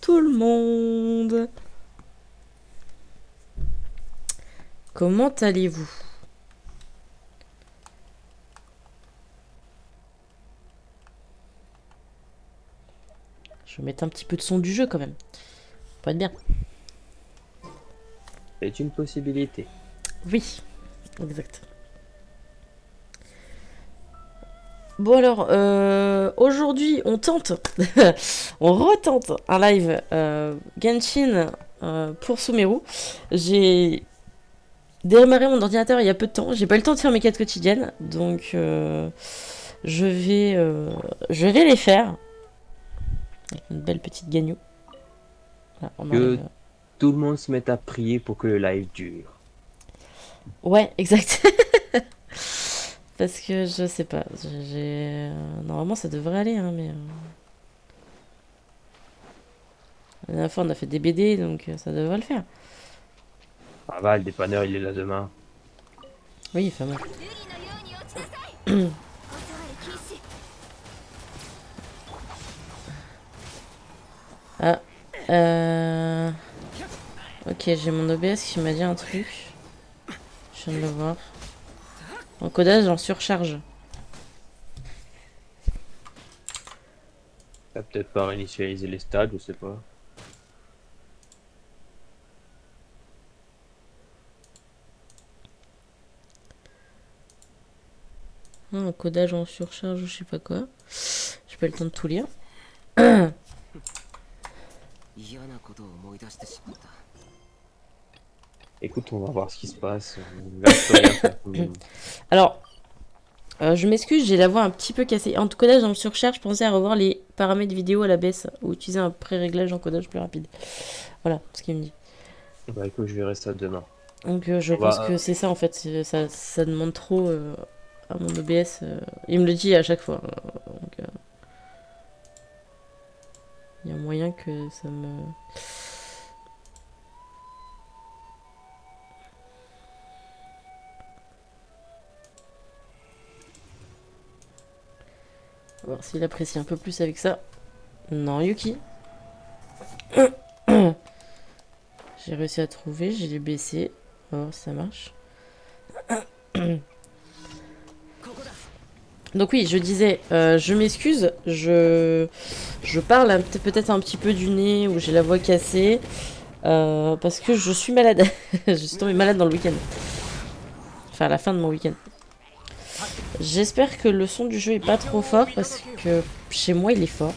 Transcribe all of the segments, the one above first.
tout le monde. Comment allez-vous? Je vais mettre un petit peu de son du jeu quand même. Pour être bien. C'est une possibilité. Oui, exact. Bon alors, aujourd'hui on tente, on retente un live Genshin pour Sumeru. J'ai démarré mon ordinateur il y a peu de temps, j'ai pas eu le temps de faire mes quêtes quotidiennes, donc je vais les faire. Avec une belle petite gagnou. Voilà, on Que enlève. tout le monde se mette à prier pour que le live dure. Ouais, exact. Parce que je sais pas, normalement ça devrait aller, hein, mais la dernière fois on a fait des BD, donc ça devrait le faire. Ah va, le dépanneur, il est là demain. Oui, enfin bon. Ah, ok, j'ai mon OBS qui m'a dit un truc. Je viens de le voir. Encodage en surcharge. T'as peut-être pas réinitialisé les stades, je sais pas. Encodage en surcharge, je sais pas quoi. J'ai pas eu le temps de tout lire. Écoute, on va voir ce qui se passe. On va plus rien faire. Alors, je m'excuse, j'ai la voix un petit peu cassée. Encodage en surcharge, pensez à revoir les paramètres vidéo à la baisse ou utiliser un pré-réglage d'encodage plus rapide. Voilà ce qu'il me dit. Bah écoute, je verrai ça demain. Donc je On pense que va, c'est ça en fait. Ça demande trop à mon OBS. Il me le dit à chaque fois. Donc il y a moyen que ça me... On va voir s'il apprécie un peu plus avec ça. Non, Yuki. J'ai réussi à trouver, j'ai les baissé. On va voir si ça marche. Donc oui, je disais, je m'excuse, je parle peut-être un petit peu du nez ou j'ai la voix cassée parce que je suis malade. Je suis tombée malade dans le week-end. Enfin, à la fin de mon week-end. J'espère que le son du jeu est pas trop fort parce que chez moi il est fort.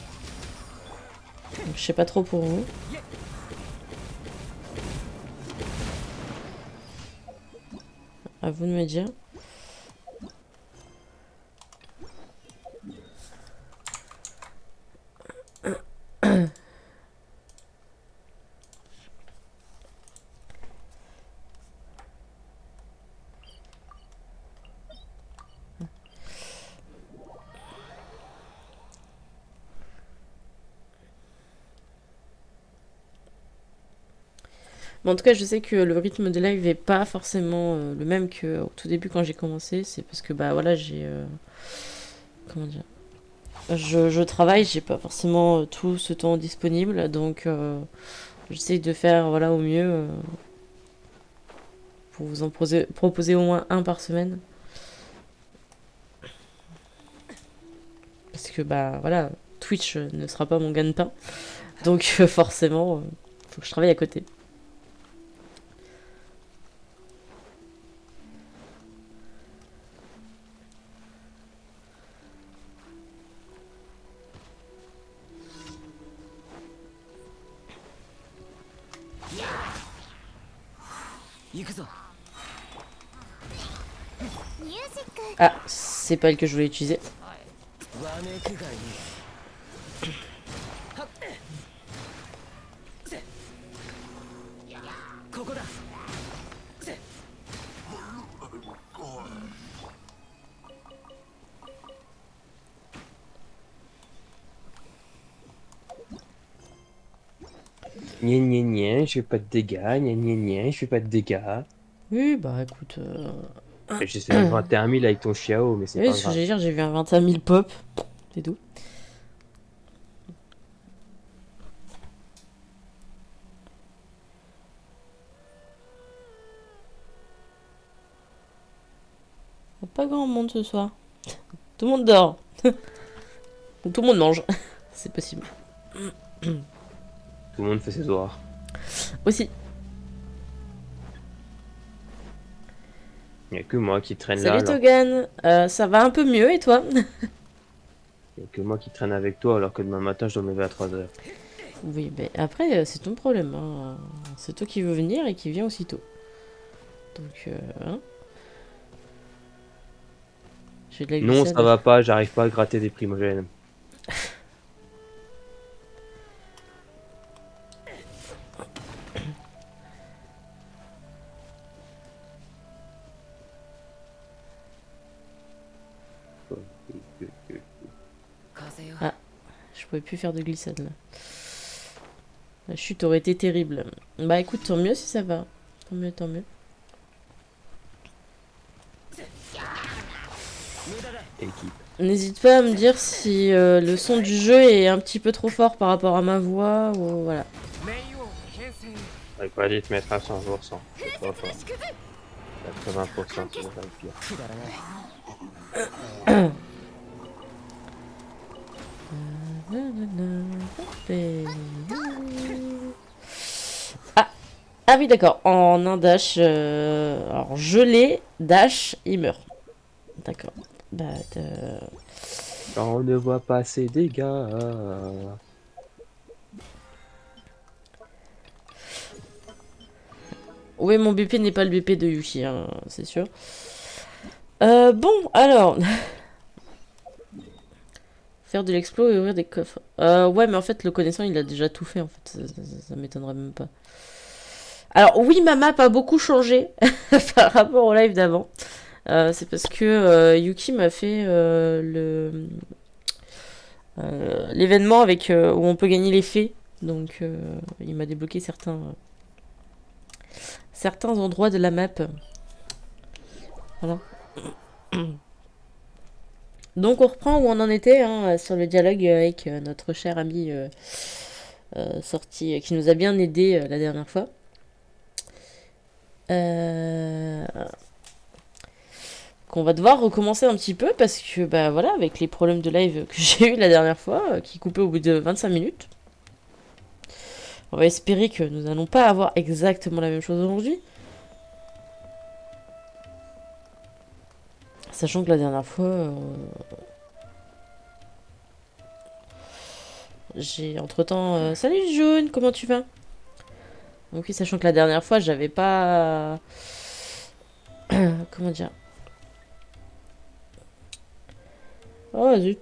Donc, je sais pas trop pour vous. À vous de me dire. Mais en tout cas, je sais que le rythme de live est pas forcément le même qu'au tout début quand j'ai commencé. C'est parce que bah voilà, j'ai comment dire, je travaille, j'ai pas forcément tout ce temps disponible, donc j'essaye de faire voilà au mieux pour vous en proposer au moins un par semaine. Parce que bah voilà, Twitch ne sera pas mon gagne-pain, donc forcément, faut que je travaille à côté. Ah, c'est pas elle que je voulais utiliser. gna gna gna, je fais pas de dégâts, gna gna gna, je fais pas de dégâts. Oui, bah écoute. J'ai fait 21 000 avec ton chiao, mais c'est Oui, pas ce que grave. j'allais dire, j'ai vu un 21 000 pop, c'est tout. Y a pas grand monde ce soir. Tout le monde dort. Ou tout le monde mange. C'est possible. Tout le monde fait ses devoirs. Aussi. Il n'y a que moi qui traîne là. Salut Togan. Ça va un peu mieux et toi? Il n'y a que moi qui traîne avec toi alors que demain matin je dois me lever à 3h. Oui, mais après, c'est ton problème. Hein. C'est toi qui veux venir et qui vient aussitôt. Donc, hein. J'ai de la Non, glissade. ça va pas, j'arrive pas à gratter des primogènes. Ah, je pouvais plus faire de glissade là. La chute aurait été terrible. Bah écoute, tant mieux si ça va. Tant mieux, tant mieux. Équipe. N'hésite pas à me dire si le son du jeu est un petit peu trop fort par rapport à ma voix ou voilà. J'aurais pas dit te mettre à 100%. C'est pas fort. 80% c'est déjà le pire. Ah, ah oui d'accord, en un dash, alors gelé, dash, il meurt. D'accord. Bah, On ne voit pas ses dégâts. oui, mon BP n'est pas le BP de Yuki, hein, c'est sûr. Bon, alors... Faire de l'explo et ouvrir des coffres. Ouais, mais en fait, le connaissant, il a déjà tout fait, en fait. Ça m'étonnerait même pas. Alors, oui, ma map a beaucoup changé par rapport au live d'avant. C'est parce que Yuki m'a fait l'événement avec où on peut gagner les fées. Donc, il m'a débloqué certains endroits de la map. Voilà. Donc on reprend où on en était hein, sur le dialogue avec notre cher ami sorti, qui nous a bien aidé la dernière fois. Qu'on va devoir recommencer un petit peu parce que bah voilà, avec les problèmes de live que j'ai eu la dernière fois, qui coupaient au bout de 25 minutes. On va espérer que nous n'allons pas avoir exactement la même chose aujourd'hui. Sachant que la dernière fois, j'ai entre-temps... Salut June, comment tu vas? Donc oui, sachant que la dernière fois, j'avais pas... Comment dire? Oh zut.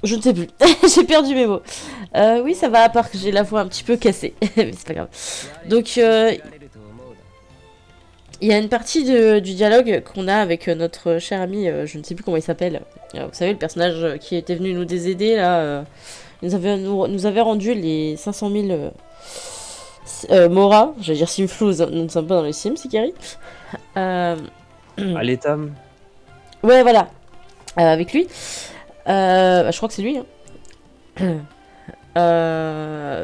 Je ne sais plus. J'ai perdu mes mots. Oui, ça va, à part que j'ai la voix un petit peu cassée. Mais c'est pas grave. Donc, il y a une partie du dialogue qu'on a avec notre cher ami, je ne sais plus comment il s'appelle. Vous savez, le personnage qui était venu nous aider, là. Nous avait rendu les 500 000 Mora. J'allais dire Simflouz, nous ne sommes pas dans les Sims, Ikari. Allez, Tam. Ouais, voilà. Avec lui. Je crois que c'est lui. Hein.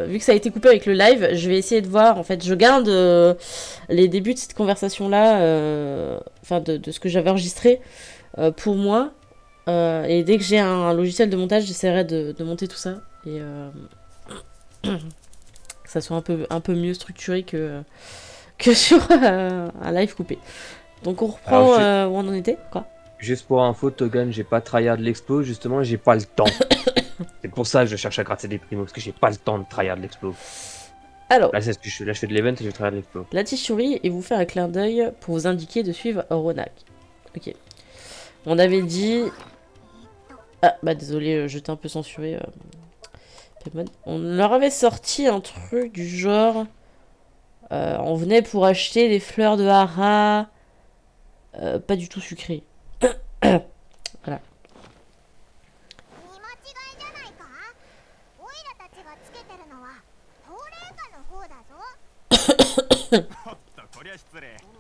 Vu que ça a été coupé avec le live, je vais essayer de voir. En fait, je garde les débuts de cette conversation-là, enfin de ce que j'avais enregistré pour moi. Et dès que j'ai un logiciel de montage, j'essaierai de monter tout ça. Et que ça soit un peu mieux structuré que sur un live coupé. Donc on reprend où on en était, quoi. Juste pour info, Togan, j'ai pas tryhard l'explo, justement, j'ai pas le temps. C'est pour ça que je cherche à gratter des primos, parce que j'ai pas le temps de tryhard l'explo. Alors, Là, je fais de l'event et je tryhard l'explo. Lati sourit et vous fait un clin d'œil pour vous indiquer de suivre Ronak. Ok. On avait dit... Ah, bah désolé, j'étais un peu censuré. On leur avait sorti un truc du genre... on venait pour acheter des fleurs de hara... pas du tout sucrées. Voilà.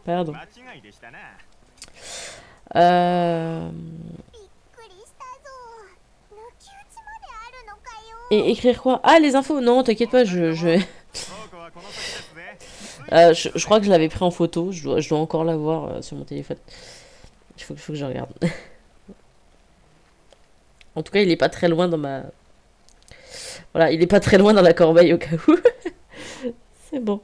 Pardon. Et écrire quoi? Ah, les infos. Non, t'inquiète pas, je crois que je l'avais pris en photo. Je dois encore l'avoir sur mon téléphone. Il faut que je regarde. En tout cas, il est pas très loin dans ma... Voilà, il est pas très loin dans la corbeille au cas où. C'est bon.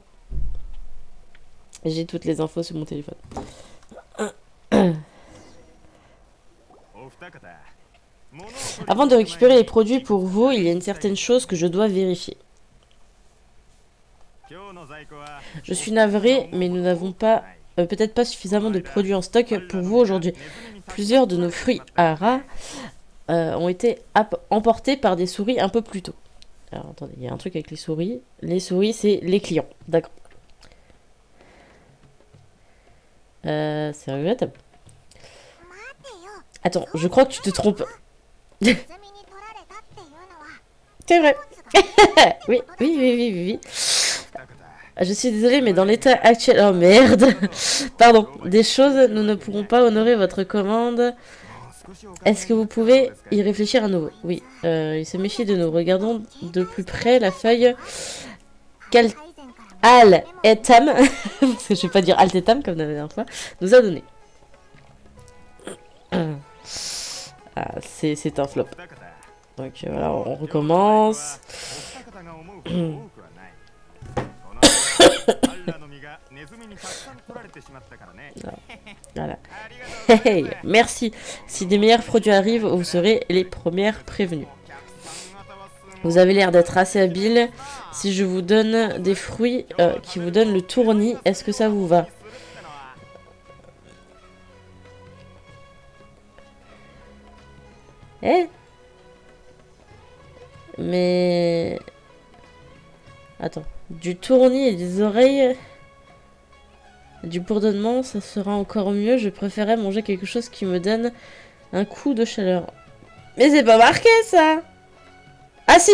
J'ai toutes les infos sur mon téléphone. Avant de récupérer les produits pour vous, il y a une certaine chose que je dois vérifier. Je suis navré, mais nous n'avons pas, peut-être pas suffisamment de produits en stock pour vous aujourd'hui. Plusieurs de nos fruits à rat ont été emportés par des souris un peu plus tôt. Alors attendez, il y a un truc avec les souris. Les souris, c'est les clients. D'accord. C'est regrettable. Attends, je crois que tu te trompes. C'est vrai. Oui. Je suis désolée, mais dans l'état actuel... Oh merde. Pardon. Des choses, nous ne pourrons pas honorer votre commande. Est-ce que vous pouvez y réfléchir à nouveau? Oui. Il se méfie de nous. Regardons de plus près la feuille... Al et Tam, parce que je vais pas dire Alt et Tam comme la dernière fois, nous a donné. Ah, c'est un flop. Donc voilà, on recommence. Voilà. Hey, merci. Si des meilleurs produits arrivent, vous serez les premières prévenues. Vous avez l'air d'être assez habile. Si je vous donne des fruits qui vous donnent le tournis, est-ce que ça vous va? Eh? Mais... Attends. Du tournis et des oreilles... Du bourdonnement, ça sera encore mieux. Je préférais manger quelque chose qui me donne un coup de chaleur. Mais c'est pas marqué, ça! Ah si!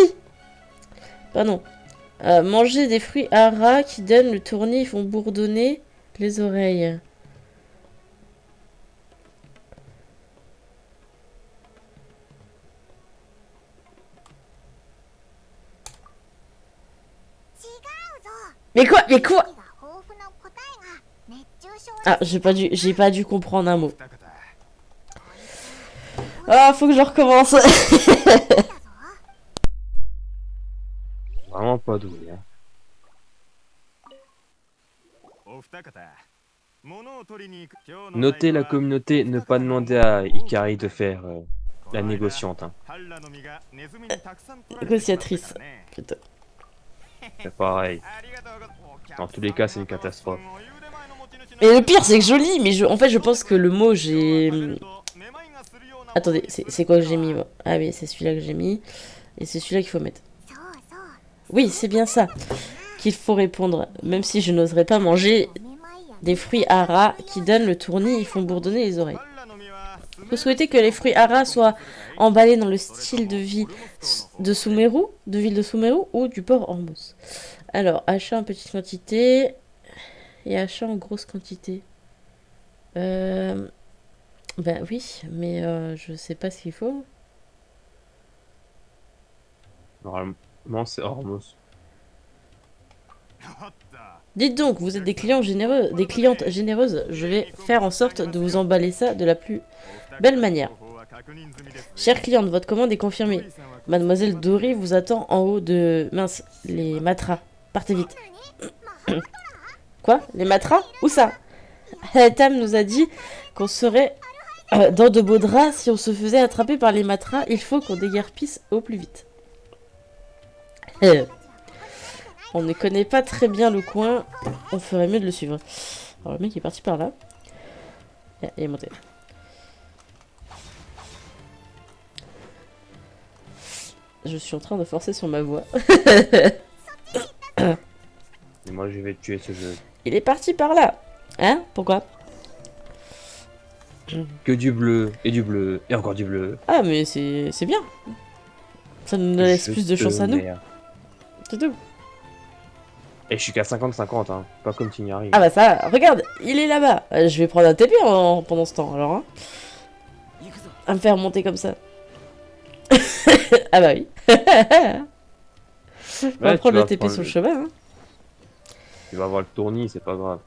Pardon. Manger des fruits à ras qui donnent le tournis et font bourdonner les oreilles. Mais quoi? Mais quoi? Ah, j'ai pas dû comprendre un mot. Ah, faut que je recommence. Vraiment pas doué. Hein. Notez la communauté, ne pas demander à Ikari de faire la négociante. Hein. Négociatrice. Putain. C'est pareil. Dans tous les cas, c'est une catastrophe. Et le pire, c'est que joli, mais en fait, je pense que le mot, j'ai... Attendez, c'est quoi que j'ai mis, moi? Ah oui, c'est celui-là que j'ai mis. Et c'est celui-là qu'il faut mettre. Oui, c'est bien ça qu'il faut répondre. Même si je n'oserais pas manger des fruits à ras qui donnent le tournis et font bourdonner les oreilles. Vous souhaitez que les fruits à ras soient emballés dans le style de vie de Sumeru, ou du port Hormuz? Alors, achat en petite quantité et achat en grosse quantité. Ben oui, mais je sais pas ce qu'il faut. Normalement, c'est Hormuz. Dites donc, vous êtes des clients généreux, des clientes généreuses. Je vais faire en sorte de vous emballer ça de la plus belle manière. Chère cliente, votre commande est confirmée. Mademoiselle Dory vous attend en haut de... Mince, les matras. Partez vite. Quoi? Les matras? Où ça? Tam nous a dit qu'on serait dans de beaux draps si on se faisait attraper par les matras. Il faut qu'on déguerpisse au plus vite. On ne connaît pas très bien le coin. On ferait mieux de le suivre. Alors le mec est parti par là. Il est monté. Je suis en train de forcer sur ma voix. Et moi, je vais tuer ce jeu. Il est parti par là. Hein? Pourquoi? Que du bleu, et du bleu, et encore du bleu. Ah, mais c'est bien. Ça nous laisse plus de chance à nous. C'est tout. Et je suis qu'à 50-50, hein. Pas comme Tignari. Ah bah ça, regarde, il est là-bas. Je vais prendre un TP pendant ce temps, alors. Hein. À me faire monter comme ça. Ah bah oui. On va Ouais, prendre le TP sur le chemin. Hein. Tu vas avoir le tournis, c'est pas grave.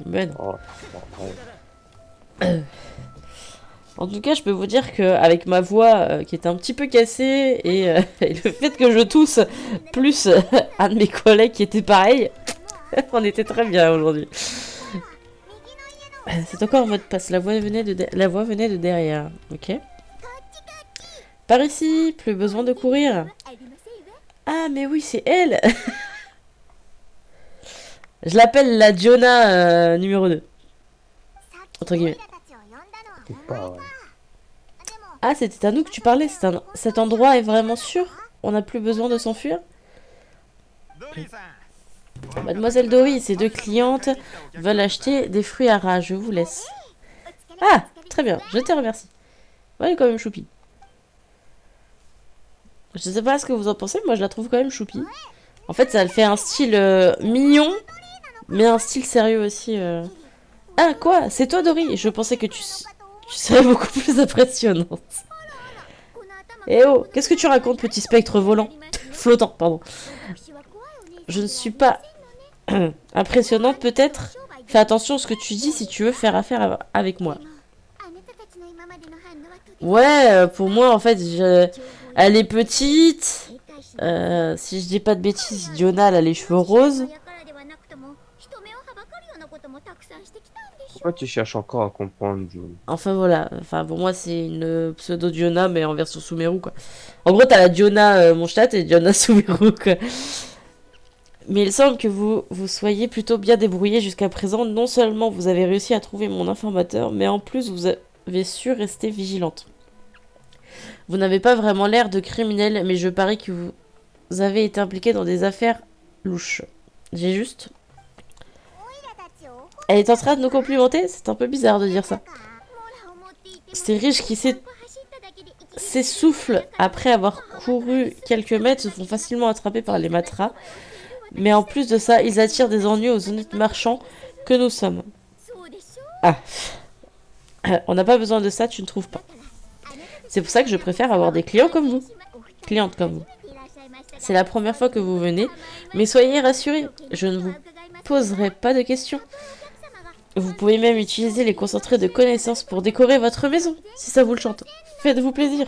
Ben non. Oh, ouais. En tout cas, je peux vous dire qu'avec ma voix qui est un petit peu cassée et le fait que je tousse, plus un de mes collègues qui était pareil, on était très bien aujourd'hui. C'est encore en mode passe. La voix venait de derrière. Ok. Par ici, plus besoin de courir. Ah, mais oui, c'est elle. Je l'appelle la Jonah numéro 2. Entre guillemets. C'est pas vrai. Ah, c'était à nous que tu parlais. Cet endroit est vraiment sûr? On n'a plus besoin de s'enfuir? Mademoiselle Dory et ses 2 clientes veulent acheter des fruits à ras. Je vous laisse. Ah, très bien. Je te remercie. Ouais, quand même choupi. Je sais pas ce que vous en pensez, moi je la trouve quand même choupi. En fait, ça fait un style mignon, mais un style sérieux aussi. Ah, quoi? C'est toi, Dory? Je pensais que tu serais beaucoup plus impressionnante. Eh oh, qu'est-ce que tu racontes, petit spectre volant? Flottant, pardon. Je ne suis pas impressionnante, peut-être? Fais attention à ce que tu dis si tu veux faire affaire avec moi. Ouais, pour moi, en fait, elle est petite. Si je dis pas de bêtises, Diona, elle a les cheveux roses. Pourquoi tu cherches encore à comprendre, June? Enfin voilà, enfin pour moi c'est une pseudo Diona mais en version Sumeru quoi. En gros t'as la Diona Mondstadt et Diona Sumeru quoi. Mais il semble que vous soyez plutôt bien débrouillé jusqu'à présent. Non seulement vous avez réussi à trouver mon informateur, mais en plus vous avez su rester vigilante. Vous n'avez pas vraiment l'air de criminel, mais je parie que vous avez été impliqué dans des affaires louches. J'ai juste... Elle est en train de nous complimenter? C'est un peu bizarre de dire ça. Ces riches qui s'essoufflent après avoir couru quelques mètres se font facilement attraper par les matras. Mais en plus de ça, ils attirent des ennuis aux honnêtes marchands que nous sommes. Ah. On n'a pas besoin de ça, tu ne trouves pas. C'est pour ça que je préfère avoir des clients comme vous. Clientes comme vous. C'est la première fois que vous venez, mais soyez rassurés, je ne vous poserai pas de questions. Vous pouvez même utiliser les concentrés de connaissances pour décorer votre maison, si ça vous le chante. Faites-vous plaisir.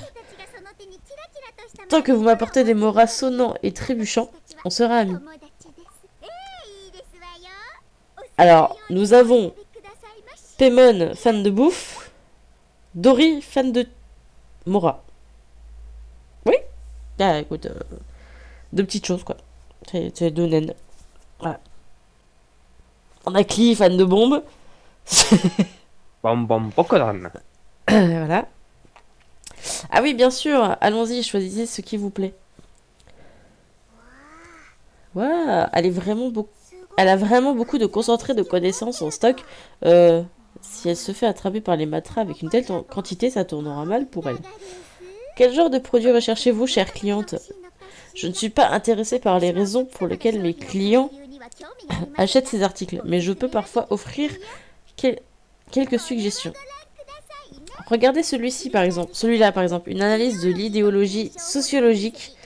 Tant que vous m'apportez des moras sonnants et trébuchants, on sera amis. Alors, nous avons Paimon, fan de bouffe. Dory, fan de Mora. Oui. Ah, écoute, 2 petites choses, quoi. C'est 2 naines. Voilà. On a Clee, fan de bombes. Bam bam bokodan. Voilà. Ah oui, bien sûr. Allons-y, choisissez ce qui vous plaît. Waouh, elle a vraiment beaucoup de concentrés de connaissances en stock. Si elle se fait attraper par les matras avec une telle quantité, ça tournera mal pour elle. Quel genre de produit recherchez-vous, chère cliente? Je ne suis pas intéressée par les raisons pour lesquelles mes clients achètent ces articles, mais je peux parfois offrir quelques suggestions. Regardez celui-ci par exemple, celui-là par exemple, une analyse de l'idéologie sociologique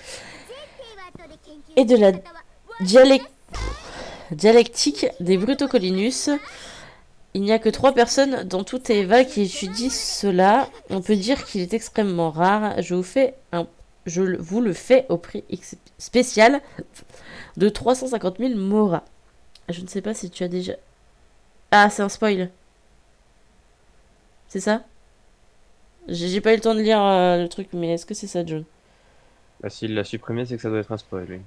et de la dialectique des Brutocolinus. Il n'y a que 3 personnes dans toute Eva qui étudient cela. On peut dire qu'il est extrêmement rare. Je vous le fais au prix spécial de 350 000 moras. Je ne sais pas si tu as déjà... Ah, c'est un spoil. C'est ça? J'ai pas eu le temps de lire le truc, mais est-ce que c'est ça, John? Bah, s'il l'a supprimé, c'est que ça doit être un spoil, oui.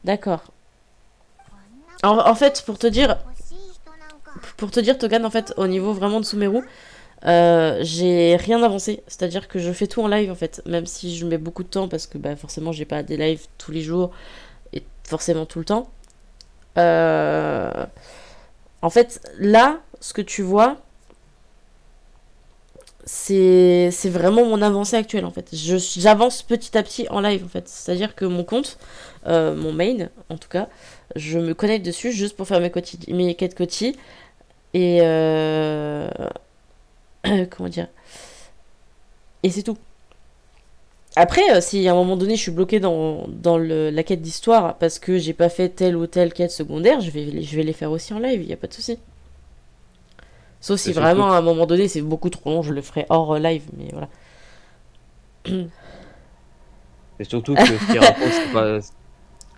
D'accord. En fait, pour te dire, Togan, en fait, au niveau vraiment de Sumeru, j'ai rien avancé. C'est-à-dire que je fais tout en live, en fait. Même si je mets beaucoup de temps, parce que bah, forcément, j'ai pas des lives tous les jours et forcément tout le temps. En fait, là, ce que tu vois, c'est vraiment mon avancée actuelle, en fait. J'avance petit à petit en live, en fait. C'est-à-dire que mon compte, mon main, en tout cas, je me connecte dessus juste pour faire mes quêtes quotidiennes. Et comment dire? Et c'est tout. Après, si à un moment donné je suis bloquée dans la quête d'histoire parce que j'ai pas fait telle ou telle quête secondaire, je vais les faire aussi en live, y a pas de souci. Sauf si Et surtout, vraiment à un moment donné c'est beaucoup trop long, je le ferai hors live, mais voilà. et surtout que ce qui raconte, c'est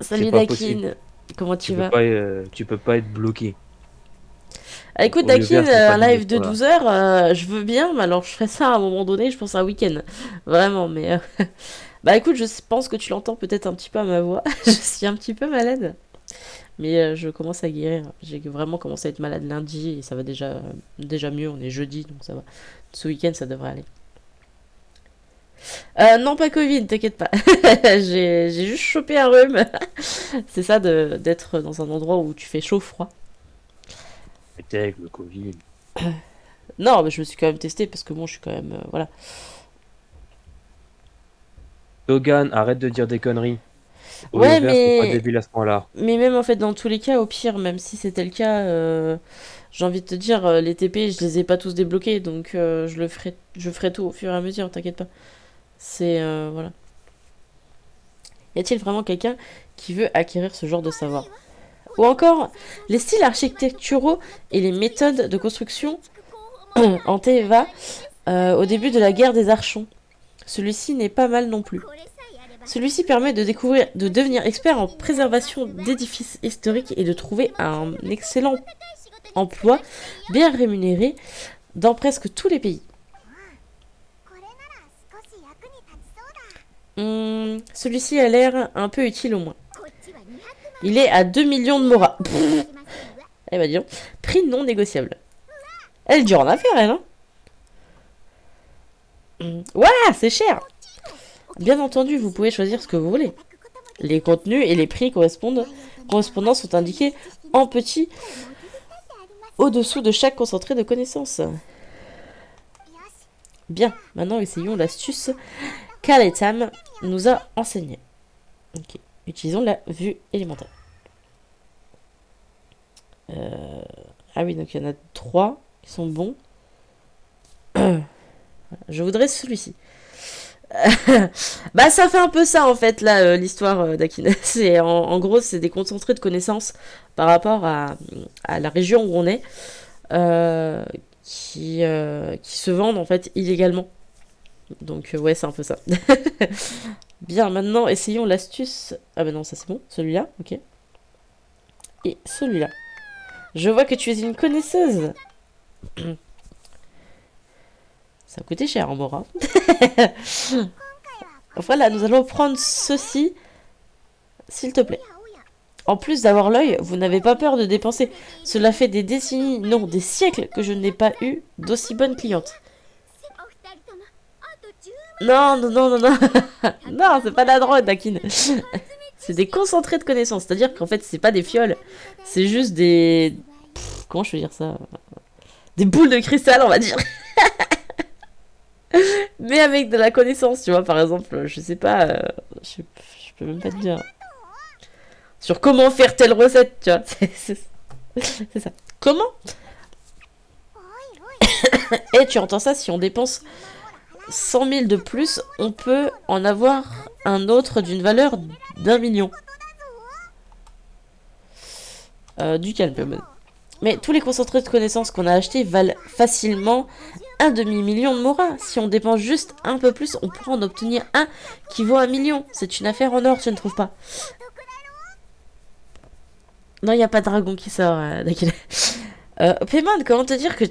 Salut pas possible. Dakin, comment tu vas? Tu peux pas être bloqué. Ah, écoute Au Dakin, univers, c'est pas un dit de live ce de là. 12 heures, je veux bien, mais alors je ferai ça à un moment donné, je pense un week-end. Vraiment, mais... Bah écoute, je pense que tu l'entends peut-être un petit peu à ma voix, je suis un petit peu malade. Mais je commence à guérir. J'ai vraiment commencé à être malade lundi et ça va déjà mieux. On est jeudi, donc ça va. Ce week-end, ça devrait aller. Non, pas Covid, t'inquiète pas. J'ai juste chopé un rhume. C'est ça d'être dans un endroit où tu fais chaud-froid. C'était avec le Covid. Non, mais je me suis quand même testé parce que bon, je suis quand même. Voilà. Dogan, arrête de dire des conneries. Ouais, Oliver, c'est pas débile à ce point-là. mais même en fait, dans tous les cas, au pire, même si c'était le cas, j'ai envie de te dire, les TP, je les ai pas tous débloqués, donc je ferai tout au fur et à mesure, t'inquiète pas. C'est voilà. Y a-t-il vraiment quelqu'un qui veut acquérir ce genre de savoir? Ou encore, les styles architecturaux et les méthodes de construction en Teva au début de la guerre des archons. Celui-ci n'est pas mal non plus. Celui-ci permet de devenir expert en préservation d'édifices historiques et de trouver un excellent emploi bien rémunéré dans presque tous les pays. Celui-ci a l'air un peu utile au moins. Il est à 2 millions de Mora. Eh ben dis donc, prix non négociable. Elle est dure en affaire, elle, hein. Ouah, c'est cher. Bien entendu, vous pouvez choisir ce que vous voulez. Les contenus et les prix correspondants sont indiqués en petit au-dessous de chaque concentré de connaissances. Bien, maintenant essayons l'astuce qu'Aletam nous a enseignée. Ok, utilisons la vue élémentaire. Ah oui, donc il y en a 3 qui sont bons. Je voudrais celui-ci. Bah ça fait un peu ça en fait là l'histoire d'Akina. C'est en gros c'est des concentrés de connaissances par rapport à la région où on est qui se vendent en fait illégalement. Donc ouais c'est un peu ça. Bien maintenant essayons l'astuce. Ah bah non ça c'est bon celui-là ok. Et celui-là. Je vois que tu es une connaisseuse. Ça a coûté cher en Mora. Voilà, nous allons prendre ceci, s'il te plaît. En plus d'avoir l'œil, vous n'avez pas peur de dépenser. Cela fait des décennies, non, des siècles que je n'ai pas eu d'aussi bonne cliente. Non, non, non, non, non. Non, c'est pas de la drogue, Dakin. C'est des concentrés de connaissances. C'est-à-dire qu'en fait, c'est pas des fioles. C'est juste des... Comment je peux dire ça? Des boules de cristal, on va dire. Mais avec de la connaissance, tu vois, par exemple, je sais pas, je peux même pas te dire. Sur comment faire telle recette, tu vois. C'est ça. Comment? Et tu entends ça, si on dépense 100 000 de plus, on peut en avoir un autre d'une valeur d'1 million. Du calme, mais tous les concentrés de connaissances qu'on a achetés valent facilement un demi-million de Mora. Si on dépense juste un peu plus, on pourra en obtenir un qui vaut 1 million. C'est une affaire en or, tu ne trouves pas? Non, il n'y a pas de dragon qui sort. Payman, comment te dire que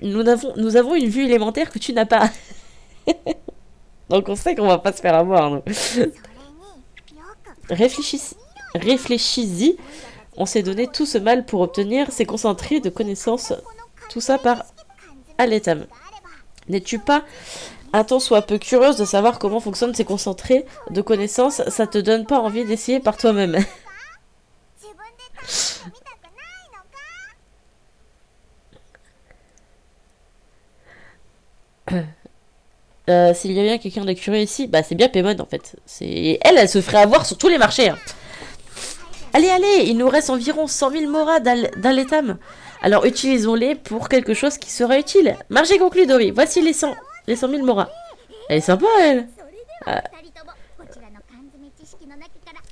nous avons une vue élémentaire que tu n'as pas. Donc on sait qu'on va pas se faire avoir, nous. Réfléchis-y. On s'est donné tout ce mal pour obtenir ces concentrés de connaissances. Tout ça par Aletam. N'es-tu pas un tant soit peu curieuse de savoir comment fonctionnent ces concentrés de connaissances? Ça te donne pas envie d'essayer par toi-même? S'il y a bien quelqu'un de curieux ici, bah c'est bien Paimon en fait. Elle se ferait avoir sur tous les marchés. Hein. Allez, allez, il nous reste environ 100 000 Mora d'Aletam. Alors utilisons-les pour quelque chose qui sera utile. Marché conclu, Dori. Voici les 100 000 Mora. Elle est sympa, elle.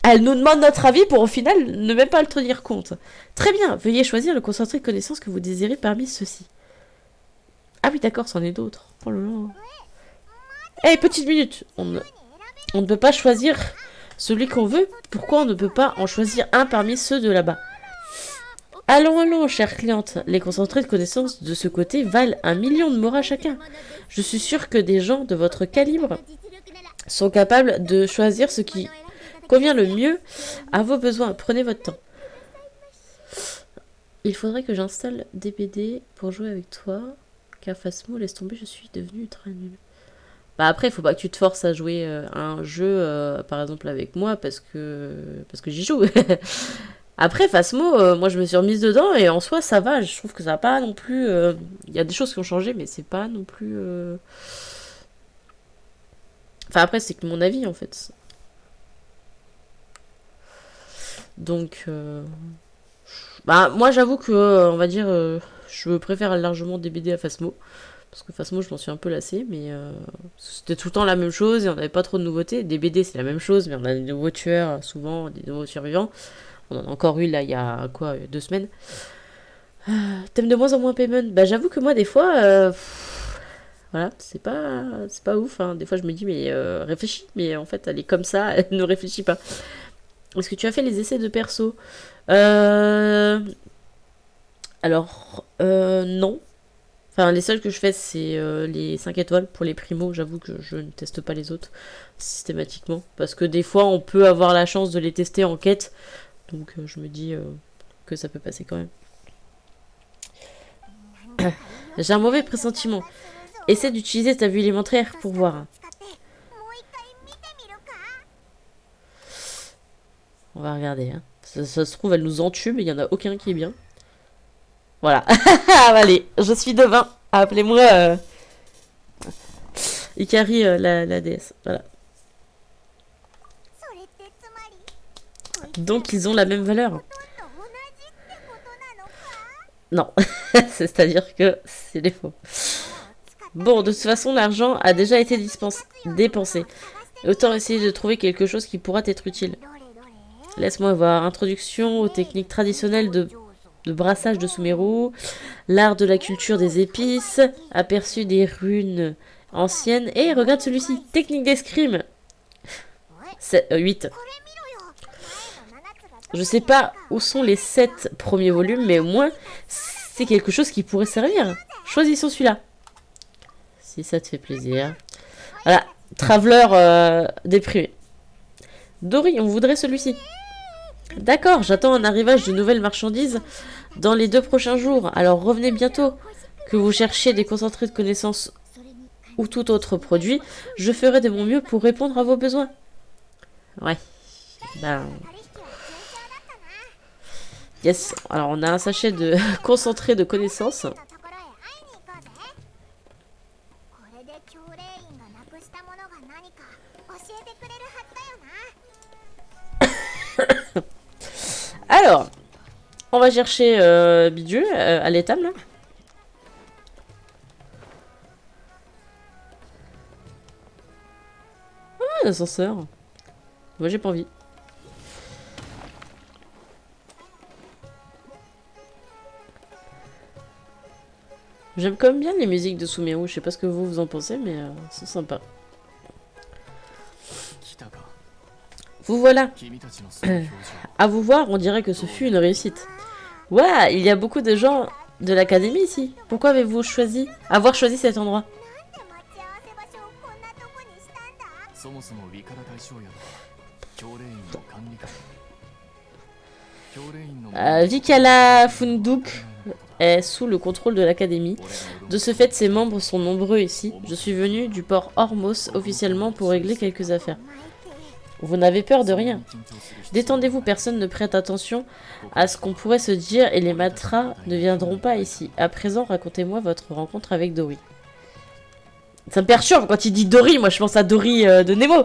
Elle nous demande notre avis pour au final ne même pas le tenir compte. Très bien, veuillez choisir le concentré de connaissances que vous désirez parmi ceux-ci. Ah oui, d'accord, c'en est d'autres. Oh là là. Eh, petite minute. On ne peut pas choisir celui qu'on veut. Pourquoi on ne peut pas en choisir un parmi ceux de là-bas? Allons, allons, chère cliente. Les concentrés de connaissances de ce côté valent 1 million de moras chacun. Je suis sûre que des gens de votre calibre sont capables de choisir ce qui convient le mieux à vos besoins. Prenez votre temps. Il faudrait que j'installe DBD pour jouer avec toi. Car Phasmo, laisse tomber, je suis devenue ultra nulle. Bah après, il faut pas que tu te forces à jouer à un jeu, par exemple, avec moi, parce que j'y joue. Après, Phasmo, moi je me suis remise dedans, et en soi, ça va. Je trouve que ça va pas non plus... Il y a des choses qui ont changé, mais c'est pas non plus... Enfin, après, c'est que mon avis, en fait. Donc... Bah, moi, j'avoue que, on va dire, je préfère largement DBD à Phasmo. Parce que Phasmo, je m'en suis un peu lassée, mais c'était tout le temps la même chose et on n'avait pas trop de nouveautés. DBD, c'est la même chose, mais on a des nouveaux tueurs, souvent, des nouveaux survivants. On en a encore eu, là, il y a, quoi, 2 semaines. T'aimes de moins en moins Paimon? Bah, j'avoue que moi, des fois, voilà, c'est pas ouf, hein. Des fois, je me dis, mais réfléchis. Mais en fait, elle est comme ça, elle ne réfléchit pas. Est-ce que tu as fait les essais de perso? Alors, non. Enfin, les seuls que je fais, c'est les 5 étoiles pour les primos. J'avoue que je ne teste pas les autres systématiquement. Parce que des fois, on peut avoir la chance de les tester en quête. Donc, je me dis que ça peut passer quand même. J'ai un mauvais pressentiment. Essaie d'utiliser ta vue élémentaire pour voir. On va regarder. Hein. Ça se trouve, elle nous entube, mais il n'y en a aucun qui est bien. Voilà. Allez, je suis devin. Appelez-moi Ikari, la déesse. Voilà. Donc, ils ont la même valeur. Non. C'est-à-dire que c'est des faux. Bon, de toute façon, l'argent a déjà été dépensé. Autant essayer de trouver quelque chose qui pourra t'être utile. Laisse-moi voir. Introduction aux techniques traditionnelles de brassage de Sumeru, l'art de la culture des épices, aperçu des runes anciennes, et regarde celui-ci, technique d'escrime. 8. Je sais pas où sont les 7 premiers volumes, mais au moins, c'est quelque chose qui pourrait servir. Choisissons celui-là. Si ça te fait plaisir. Voilà, Traveler déprimé. Dori, on voudrait celui-ci. D'accord, j'attends un arrivage de nouvelles marchandises dans les 2 prochains jours. Alors revenez bientôt. Que vous cherchiez des concentrés de connaissances ou tout autre produit, je ferai de mon mieux pour répondre à vos besoins. Ouais. Ben... Yes. Alors on a un sachet de concentré de connaissances. Alors, on va chercher Bidule à l'étable. Ah, l'ascenseur. Moi, j'ai pas envie. J'aime quand même bien les musiques de Sumeru. Je sais pas ce que vous en pensez, mais c'est sympa. Vous voilà. À vous voir, on dirait que ce fut une réussite. Ouah, il y a beaucoup de gens de l'académie ici. Pourquoi avez-vous avoir choisi cet endroit? Vikala Funduk est sous le contrôle de l'académie. De ce fait, ses membres sont nombreux ici. Je suis venu du port Hormos officiellement pour régler quelques affaires. Vous n'avez peur de rien. Détendez-vous, personne ne prête attention à ce qu'on pourrait se dire et les matras ne viendront pas ici. À présent, racontez-moi votre rencontre avec Dory. Ça me perturbe quand il dit Dory, moi je pense à Dory de Nemo.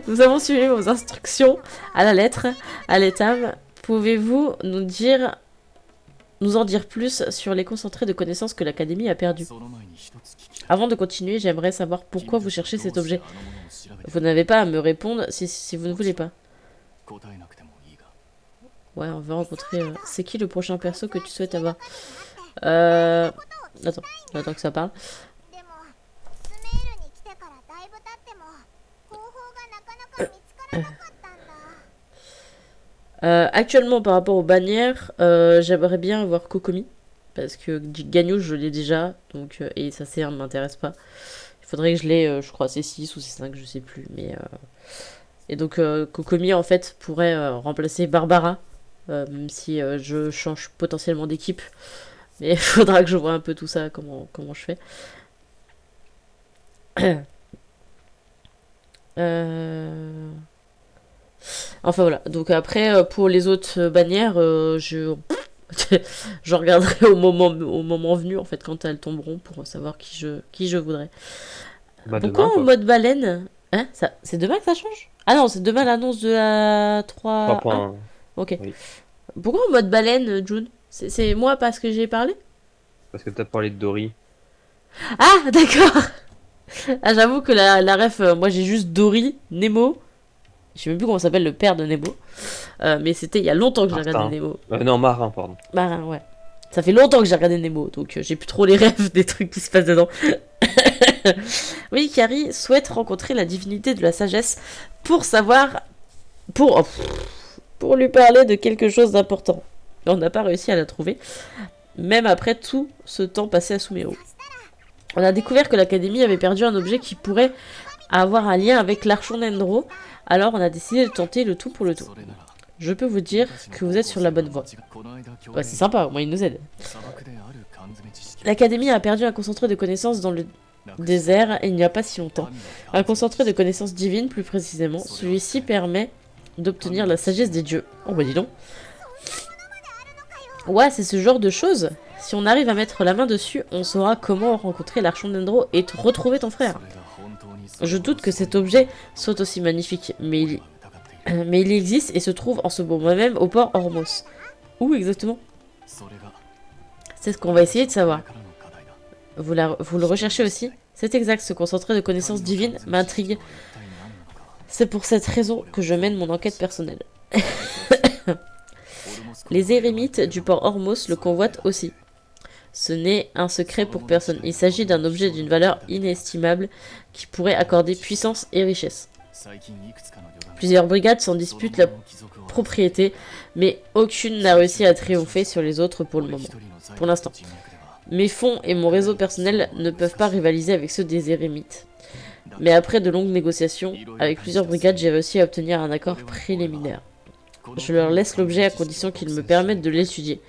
Nous avons suivi vos instructions à la lettre, à l'étable. Pouvez-vous nous en dire plus sur les concentrés de connaissances que l'Académie a perdus? Avant de continuer, j'aimerais savoir pourquoi vous cherchez cet objet. Vous n'avez pas à me répondre si vous ne voulez pas. Ouais, on va rencontrer... C'est qui le prochain perso que tu souhaites avoir? Attends, j'attends que ça parle. Actuellement, par rapport aux bannières, j'aimerais bien avoir Kokomi. Parce que Ganyu, je l'ai déjà. Donc, et sa CR ne m'intéresse pas. Il faudrait que je l'ai, je crois, C6 ou C5, je sais plus. Mais, et donc, Kokomi, en fait, pourrait remplacer Barbara. Même si je change potentiellement d'équipe. Mais il faudra que je vois un peu tout ça, comment je fais. Enfin voilà, donc après pour les autres bannières, je regarderai au moment venu en fait quand elles tomberont pour savoir qui je voudrais. Bah, Pourquoi demain, en quoi. mode baleine? Hein, ça c'est demain que ça change? Ah non, c'est demain l'annonce de la 3.1. 3 points. Ok. Oui. Pourquoi en mode baleine, June? C'est moi parce que j'ai parlé? Parce que t'as parlé de Dory. Ah d'accord. Ah j'avoue que la ref, moi j'ai juste Dory, Nemo. Je sais même plus comment s'appelle le père de Nemo. Mais c'était il y a longtemps que j'ai regardé Martin. Nemo. Non, Marin, pardon. Marin, ouais. Ça fait longtemps que j'ai regardé Nemo, donc j'ai plus trop les rêves des trucs qui se passent dedans. Oui, Carrie souhaite rencontrer la divinité de la sagesse pour savoir... Pour lui parler de quelque chose d'important. On n'a pas réussi à la trouver, même après tout ce temps passé à Sumeru. On a découvert que l'académie avait perdu un objet qui pourrait avoir un lien avec l'Archon Nendro, alors on a décidé de tenter le tout pour le tout. Je peux vous dire que vous êtes sur la bonne voie. Ouais, c'est sympa, au moins il nous aide. L'académie a perdu un concentré de connaissances dans le désert il n'y a pas si longtemps. Un concentré de connaissances divines, plus précisément. Celui-ci permet d'obtenir la sagesse des dieux. Oh bah dis donc. Ouais, c'est ce genre de choses. Si on arrive à mettre la main dessus, on saura comment rencontrer l'Archon Nendro et retrouver ton frère. Je doute que cet objet soit aussi magnifique, mais il existe et se trouve en ce moment même au port Ormos. Où exactement? C'est ce qu'on va essayer de savoir. Vous le recherchez aussi? C'est exact, ce concentré de connaissances divines m'intrigue. C'est pour cette raison que je mène mon enquête personnelle. Les érémites du port Ormos le convoitent aussi. Ce n'est un secret pour personne. Il s'agit d'un objet d'une valeur inestimable qui pourrait accorder puissance et richesse. Plusieurs brigades s'en disputent la propriété, mais aucune n'a réussi à triompher sur les autres pour l'instant. Mes fonds et mon réseau personnel ne peuvent pas rivaliser avec ceux des érémites. Mais après de longues négociations, avec plusieurs brigades, j'ai réussi à obtenir un accord préliminaire. Je leur laisse l'objet à condition qu'ils me permettent de l'étudier.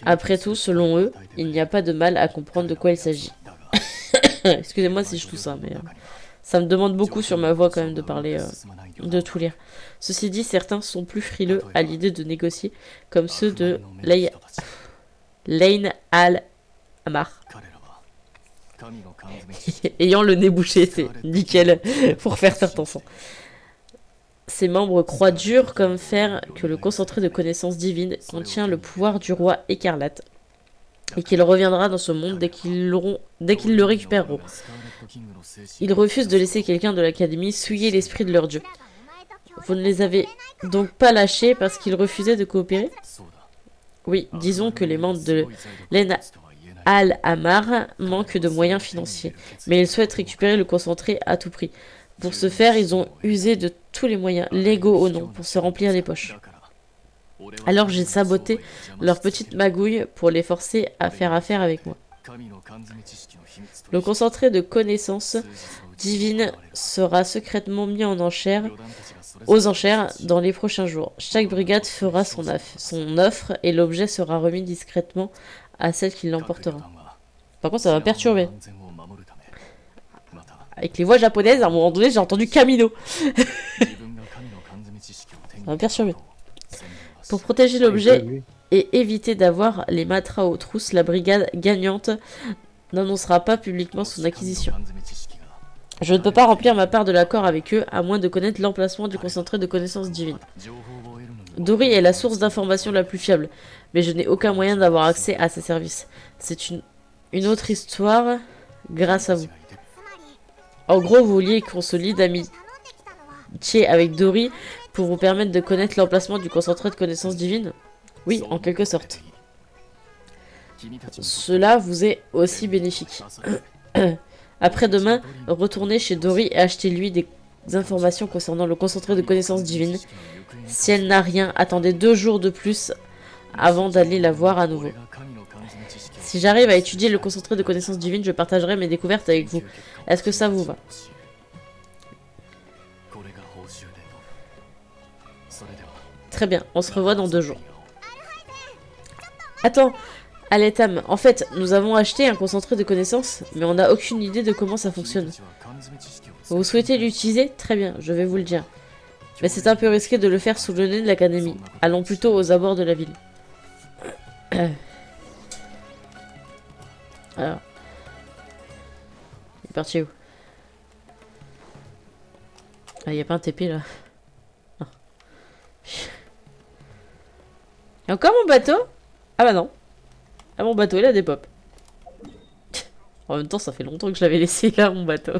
Après tout, selon eux, il n'y a pas de mal à comprendre de quoi il s'agit. Excusez-moi si je tousse ça, mais ça me demande beaucoup sur ma voix quand même de parler, de tout lire. Ceci dit, certains sont plus frileux à l'idée de négocier, comme ceux de Lane Al-Amar. Ayant le nez bouché, c'est nickel pour faire certains sons. Ses membres croient dur comme fer que le concentré de connaissances divines contient le pouvoir du roi écarlate et qu'il reviendra dans ce monde dès qu'ils le récupéreront. Ils refusent de laisser quelqu'un de l'académie souiller l'esprit de leur dieu. Vous ne les avez donc pas lâchés parce qu'ils refusaient de coopérer? Oui, disons que les membres de l'En Al-Amar manquent de moyens financiers, mais ils souhaitent récupérer le concentré à tout prix. Pour ce faire, ils ont usé de tous les moyens, légaux ou non, pour se remplir les poches. Alors j'ai saboté leur petite magouille pour les forcer à faire affaire avec moi. Le concentré de connaissances divines sera secrètement mis aux enchères dans les prochains jours. Chaque brigade fera son offre et l'objet sera remis discrètement à celle qui l'emportera. Par contre, ça va perturber. Avec les voix japonaises, à un moment donné, j'ai entendu Camino. Ça va perturber. Pour protéger l'objet et éviter d'avoir les matras aux trousses, la brigade gagnante n'annoncera pas publiquement son acquisition. Je ne peux pas remplir ma part de l'accord avec eux, à moins de connaître l'emplacement du concentré de connaissances divines. Dory est la source d'information la plus fiable, mais je n'ai aucun moyen d'avoir accès à ses services. C'est une autre histoire, grâce à vous. En gros, vous vouliez qu'on se lie d'amitié avec Dori pour vous permettre de connaître l'emplacement du concentré de connaissances divines? Oui, en quelque sorte. Cela vous est aussi bénéfique. Après-demain, retournez chez Dori et achetez-lui des informations concernant le concentré de connaissances divines. Si elle n'a rien, attendez 2 jours de plus avant d'aller la voir à nouveau. Si j'arrive à étudier le concentré de connaissances divines, je partagerai mes découvertes avec vous. Est-ce que ça vous va? Très bien, on se revoit dans 2 jours. Attends, Aletam, en fait, nous avons acheté un concentré de connaissances, mais on n'a aucune idée de comment ça fonctionne. Vous souhaitez l'utiliser? Très bien, je vais vous le dire. Mais c'est un peu risqué de le faire sous le nez de l'académie. Allons plutôt aux abords de la ville. Alors. Il est parti où? Ah, il n'y a pas un TP là. Ah. Et encore mon bateau? Ah bah non. Ah, mon bateau il a des pop. En même temps, ça fait longtemps que je l'avais laissé là, mon bateau.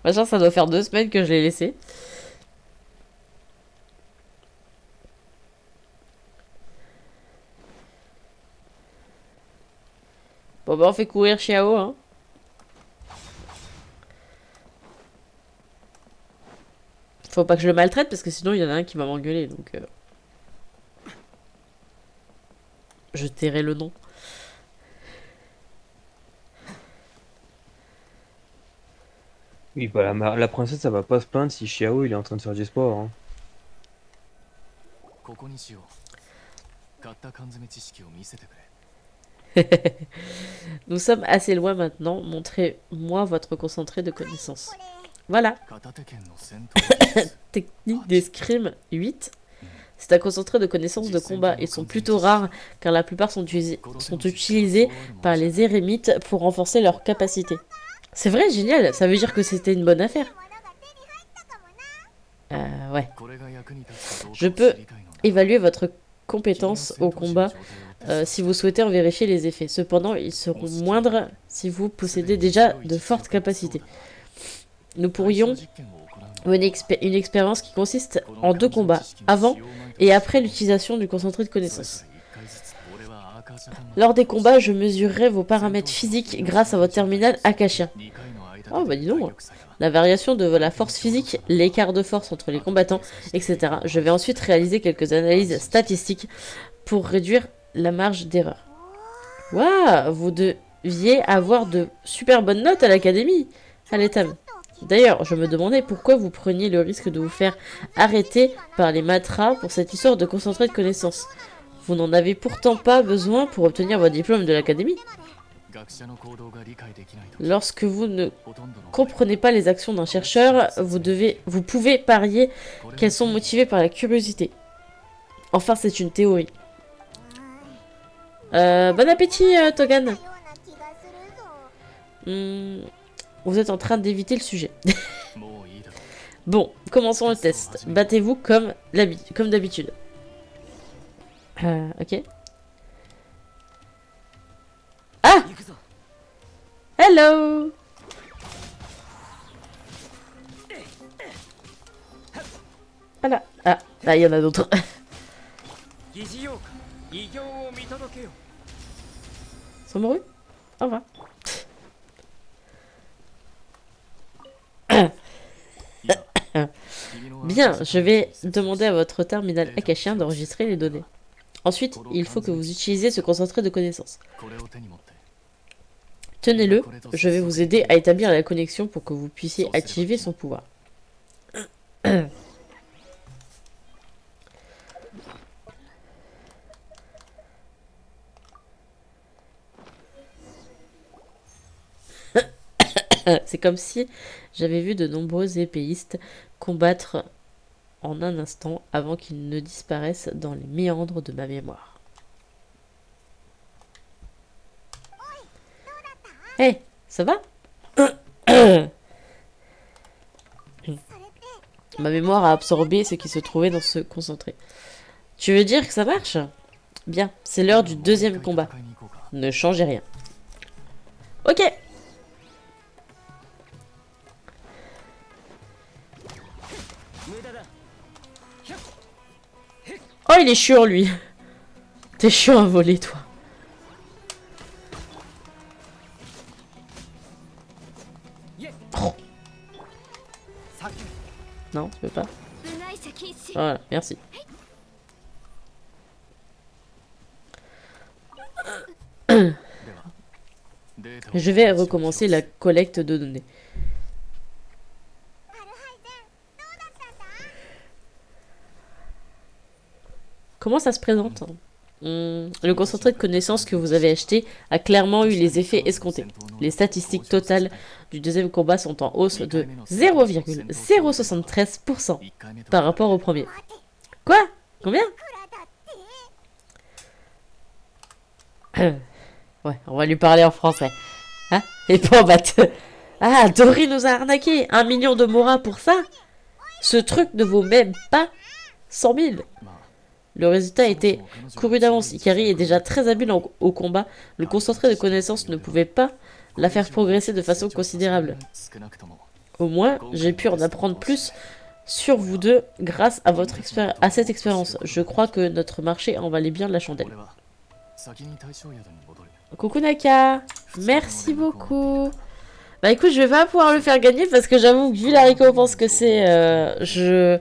Machin, ça doit faire 2 semaines que je l'ai laissé. Bon bah on fait courir Xiao, hein. Faut pas que je le maltraite parce que sinon il y en a un qui va m'engueuler, donc... Je tairai le nom. Oui, bah, la princesse, ça va pas se plaindre si Xiao il est en train de faire du sport. Hein. Nous sommes assez loin maintenant. Montrez-moi votre concentré de connaissances. Voilà. Technique d'escrime 8. C'est un concentré de connaissances de combat. Ils sont plutôt rares car la plupart sont utilisés par les érémites pour renforcer leurs capacités. C'est vrai, génial. Ça veut dire que c'était une bonne affaire. Ouais. Je peux évaluer votre compétence au combat si vous souhaitez en vérifier les effets. Cependant, ils seront moindres si vous possédez déjà de fortes capacités. Nous pourrions mener une expérience qui consiste en 2 combats, avant et après l'utilisation du concentré de connaissances. Lors des combats, je mesurerai vos paramètres physiques grâce à votre terminal Akashia. Oh bah dis donc, la variation de la force physique, l'écart de force entre les combattants, etc. Je vais ensuite réaliser quelques analyses statistiques pour réduire la marge d'erreur. Waouh, vous deviez avoir de super bonnes notes à l'académie, à l'étam. D'ailleurs, je me demandais pourquoi vous preniez le risque de vous faire arrêter par les matras pour cette histoire de concentré de connaissances. Vous n'en avez pourtant pas besoin pour obtenir votre diplôme de l'académie. Lorsque vous ne comprenez pas les actions d'un chercheur, vous pouvez parier qu'elles sont motivées par la curiosité. Enfin, c'est une théorie. Bon appétit, Togan. Vous êtes en train d'éviter le sujet. Bon, commençons le test. Battez-vous comme d'habitude. Ok. Ah! Hello! Voilà. Ah, là, il y en a d'autres. Sont mourus? Au revoir. Bien, je vais demander à votre terminal akashien d'enregistrer les données. Ensuite, il faut que vous utilisiez ce concentré de connaissances. Tenez-le, je vais vous aider à établir la connexion pour que vous puissiez activer son pouvoir. C'est comme si j'avais vu de nombreux épéistes combattre en un instant avant qu'ils ne disparaissent dans les méandres de ma mémoire. Hey, ça va? Ma mémoire a absorbé ce qui se trouvait dans ce concentré. Tu veux dire que ça marche? Bien, c'est l'heure du 2e combat. Ne changez rien. Ok. Oh, il est chiant, lui. T'es chiant à voler, toi. Oh. Non, tu peux pas. Voilà, merci. Je vais recommencer la collecte de données. Comment ça se présente? Le concentré de connaissances que vous avez acheté a clairement eu les effets escomptés. Les statistiques totales du deuxième combat sont en hausse de 0,073% par rapport au premier. Quoi? Combien? Ouais, on va lui parler en français. Hein? Et pas battre. Ah, Dory nous a arnaqué. 1 million de moras pour ça? Ce truc ne vaut même pas 100 000. Le résultat était couru d'avance. Ikari est déjà très habile au combat. Le concentré de connaissances ne pouvait pas la faire progresser de façon considérable. Au moins, j'ai pu en apprendre plus sur vous deux grâce à, à cette expérience. Je crois que notre marché en valait bien la chandelle. Coucou Naka, merci beaucoup. Bah écoute, je vais pas pouvoir le faire gagner parce que j'avoue que vu la récompense que c'est, je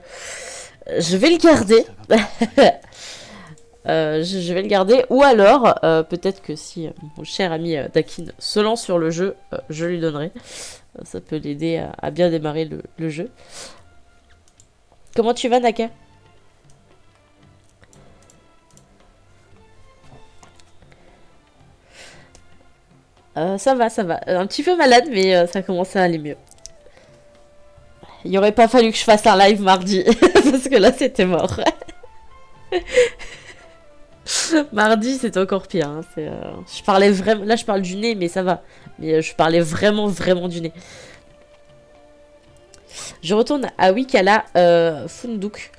vais le garder. Je vais le garder. Ou alors, peut-être que si mon cher ami Dakin se lance sur le jeu, je lui donnerai. Ça peut l'aider à bien démarrer le jeu. Comment tu vas, Naka? Ça va, ça va. Un petit peu malade, mais ça commence à aller mieux. Il aurait pas fallu que je fasse un live mardi, parce que là, c'était mort. Mardi, c'est encore pire. Hein. Je parlais vraiment... Là, je parle du nez, mais ça va. Mais je parlais vraiment du nez. Je retourne à Wikala Funduk.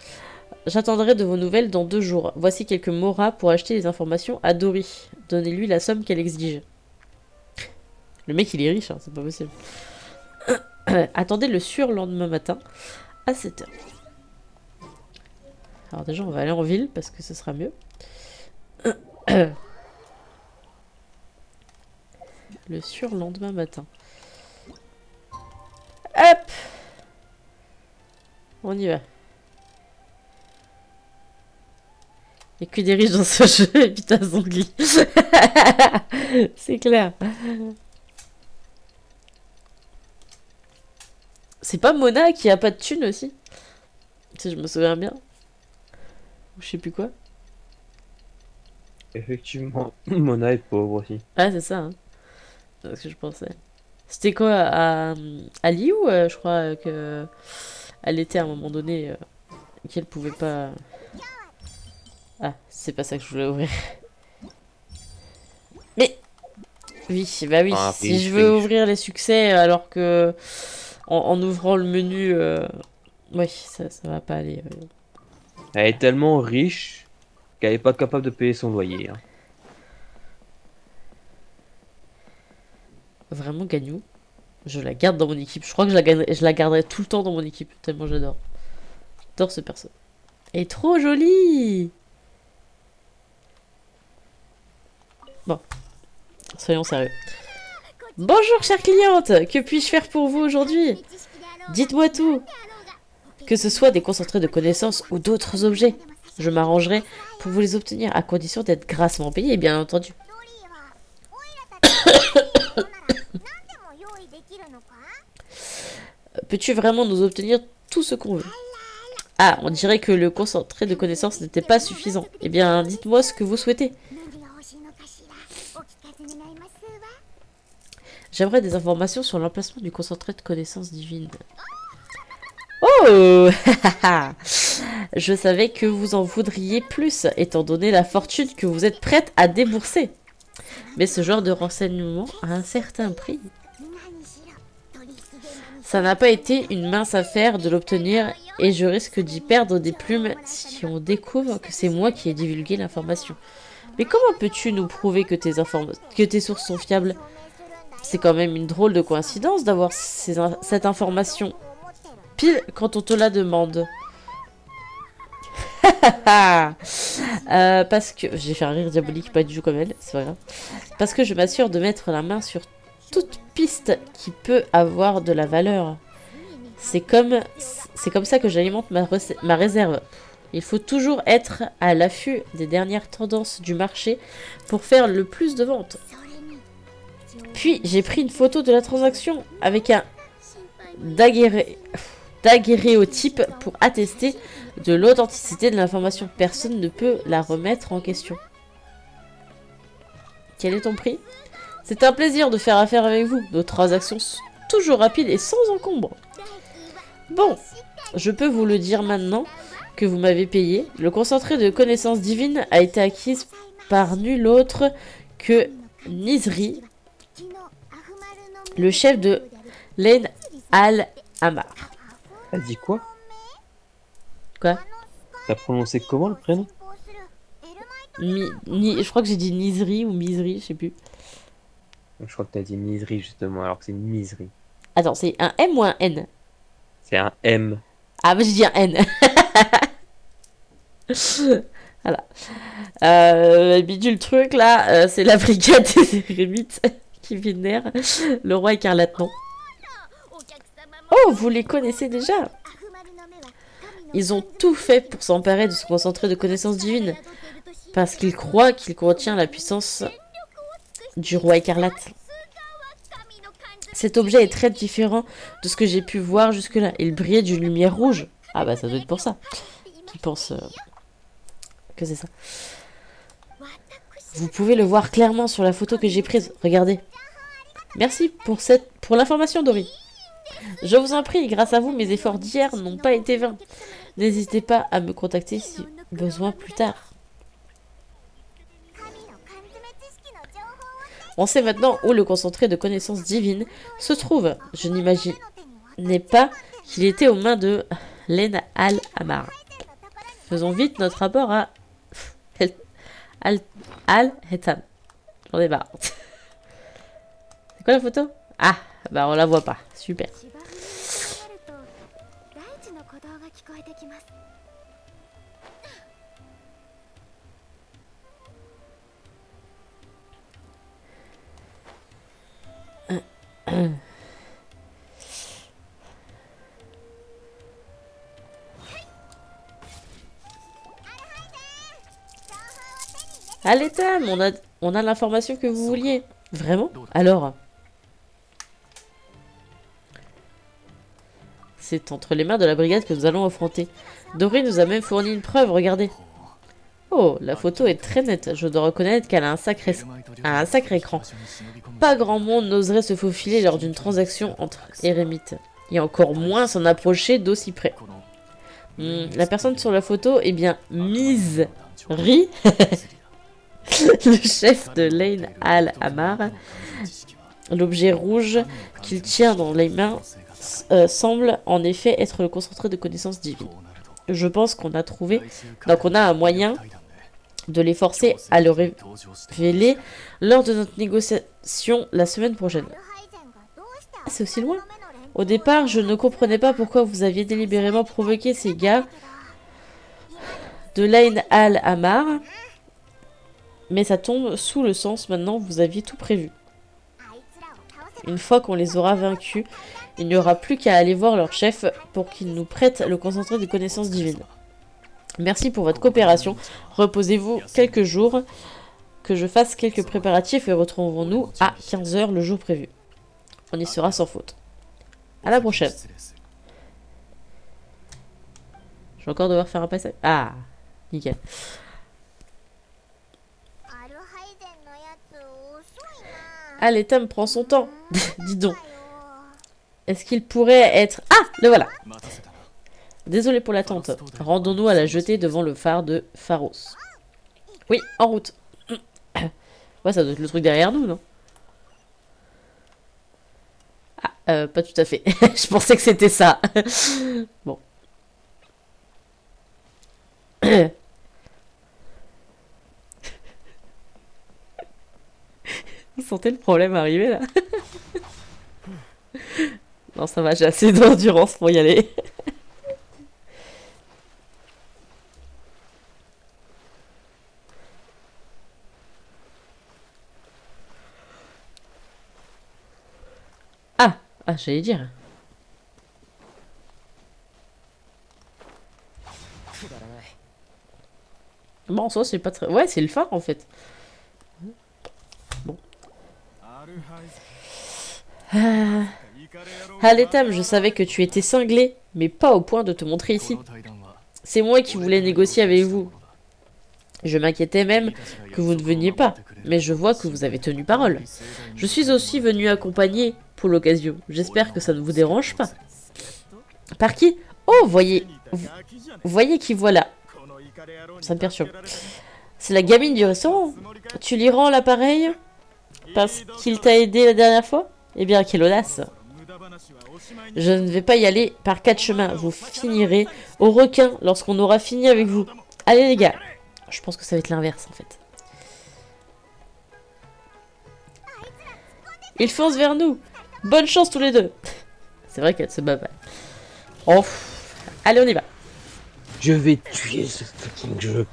J'attendrai de vos nouvelles dans 2 jours. Voici quelques moras pour acheter les informations à Dory. Donnez-lui la somme qu'elle exige. Le mec, il est riche, hein, c'est pas possible. Attendez le surlendemain matin à 7 h. Alors déjà, on va aller en ville parce que ce sera mieux. Le surlendemain matin. Hop! On y va. Il n'y a que des riches dans ce jeu, et putain, Zongli. C'est clair. C'est pas Mona qui a pas de thune aussi? Si je me souviens bien. Ou je sais plus quoi. Effectivement, Mona est pauvre aussi. Ah, c'est ça, hein. C'est ce que je pensais. C'était quoi, à Liu, je crois que elle était à un moment donné qu'elle pouvait pas... Ah, c'est pas ça que je voulais ouvrir. Mais... Oui, bah oui, Ah, si je veux ouvrir les succès alors que... En ouvrant le menu... Oui, ça va pas aller. Elle est tellement riche qu'elle est pas capable de payer son loyer. Hein. Vraiment Gagnou. Je la garde dans mon équipe. Je crois que je la garderai tout le temps dans mon équipe. Tellement j'adore. J'adore ce perso. Elle est trop jolie. Bon. Soyons sérieux. Bonjour chère cliente. Que puis-je faire pour vous aujourd'hui? Dites-moi tout. Que ce soit des concentrés de connaissances ou d'autres objets. Je m'arrangerai pour vous les obtenir à condition d'être grassement payé, bien entendu. Peux-tu vraiment nous obtenir tout ce qu'on veut? Ah, on dirait que le concentré de connaissances n'était pas suffisant. Eh bien, dites-moi ce que vous souhaitez. J'aimerais des informations sur l'emplacement du concentré de connaissances divines. Oh! Je savais que vous en voudriez plus, étant donné la fortune que vous êtes prête à débourser. Mais ce genre de renseignement a un certain prix. Ça n'a pas été une mince affaire de l'obtenir et je risque d'y perdre des plumes si on découvre que c'est moi qui ai divulgué l'information. Mais comment peux-tu nous prouver que tes sources sont fiables? C'est quand même une drôle de coïncidence d'avoir cette information pile quand on te la demande. Parce que... J'ai fait un rire diabolique, pas du tout comme elle, c'est pas grave. Parce que je m'assure de mettre la main sur toute piste qui peut avoir de la valeur. C'est comme ça que j'alimente ma réserve. Il faut toujours être à l'affût des dernières tendances du marché pour faire le plus de ventes. Puis, j'ai pris une photo de la transaction avec un daguerréotype pour attester de l'authenticité de l'information. Personne ne peut la remettre en question. Quel est ton prix? C'est un plaisir de faire affaire avec vous. Nos transactions sont toujours rapides et sans encombre. Bon, je peux vous le dire maintenant que vous m'avez payé. Le concentré de connaissances divines a été acquis par nul autre que Nizri, le chef de Lane Al-Amar. T'as dit quoi? Quoi? T'as prononcé comment le prénom? Je crois que j'ai dit Nizri ou Misri, je sais plus. Je crois que t'as dit miserie justement, alors que c'est miserie. Attends, c'est un M ou un N? C'est un M. Ah, bah j'ai dit un N. Voilà. Bidule truc là, c'est la brigade des Érémites qui vénère le roi écarlate, non? Oh, vous les connaissez déjà? Ils ont tout fait pour s'emparer de ce concentré de connaissances divines, parce qu'ils croient qu'il contient la puissance du roi écarlate. Cet objet est très différent de ce que j'ai pu voir jusque-là. Il brillait d'une lumière rouge. Ah bah ça doit être pour ça. Qui pense que c'est ça. Vous pouvez le voir clairement sur la photo que j'ai prise. Regardez. Merci pour l'information, Dory. Je vous en prie, grâce à vous, mes efforts d'hier n'ont pas été vains. N'hésitez pas à me contacter si besoin plus tard. On sait maintenant où le concentré de connaissances divines se trouve. Je n'imaginais pas qu'il était aux mains de Lane Al-Amar. Faisons vite notre rapport à Al-Hetam. J'en ai marre. C'est quoi la photo? Ah, bah on la voit pas. Super. Allez, Tam, on a l'information que vous vouliez. Vraiment? Alors? C'est entre les mains de la brigade que nous allons affronter. Dory nous a même fourni une preuve, regardez. Oh, la photo est très nette. Je dois reconnaître qu'elle a un sacré écran. Pas grand monde n'oserait se faufiler lors d'une transaction entre érémites. Et encore moins s'en approcher d'aussi près. La personne sur la photo est bien Misri, le chef de Lane Al-Amar. L'objet rouge qu'il tient dans les mains semble en effet être le concentré de connaissances divines. Je pense qu'on a trouvé, donc on a un moyen de les forcer à le révéler lors de notre négociation la semaine prochaine. Ah, c'est aussi loin. Au départ, je ne comprenais pas pourquoi vous aviez délibérément provoqué ces gars de Lane Al-Amar, mais ça tombe sous le sens maintenant, vous aviez tout prévu. Une fois qu'on les aura vaincus, il n'y aura plus qu'à aller voir leur chef pour qu'il nous prête le concentré de connaissances divines. Merci pour votre coopération. Reposez-vous quelques jours, que je fasse quelques préparatifs et retrouvons-nous à 15 h le jour prévu. On y sera sans faute. À la prochaine. Je vais encore devoir faire un passage. Ah, nickel. Allez, Tam prend son temps. Dis donc. Est-ce qu'il pourrait être... Ah, le voilà. Désolé pour l'attente. Rendons-nous à la jetée devant le phare de Pharos. Oui, en route. Ouais, ça doit être le truc derrière nous, non? Ah, pas tout à fait. Je pensais que c'était ça. Bon. Vous sentez le problème arriver, là? Non, ça va, j'ai assez d'endurance pour y aller. Ah, ah, j'allais dire. Bon, ça, c'est pas très... Ouais, c'est le phare, en fait. Bon. Ah... Haletam, je savais que tu étais cinglé, mais pas au point de te montrer ici. C'est moi qui voulais négocier avec vous. Je m'inquiétais même que vous ne veniez pas, mais je vois que vous avez tenu parole. Je suis aussi venu accompagner pour l'occasion. J'espère que ça ne vous dérange pas. Par qui? Oh, voyez qui voilà. Ça me perturbe. C'est la gamine du restaurant. Tu lui rends l'appareil parce qu'il t'a aidé la dernière fois? Eh bien, quelle audace. Je ne vais pas y aller par quatre chemins. Vous finirez au requin lorsqu'on aura fini avec vous. Allez les gars. Je pense que ça va être l'inverse en fait. Ils foncent vers nous. Bonne chance tous les deux. C'est vrai qu'elle se bat pas. Oh. Allez, on y va. Je vais tuer ce fucking jeu.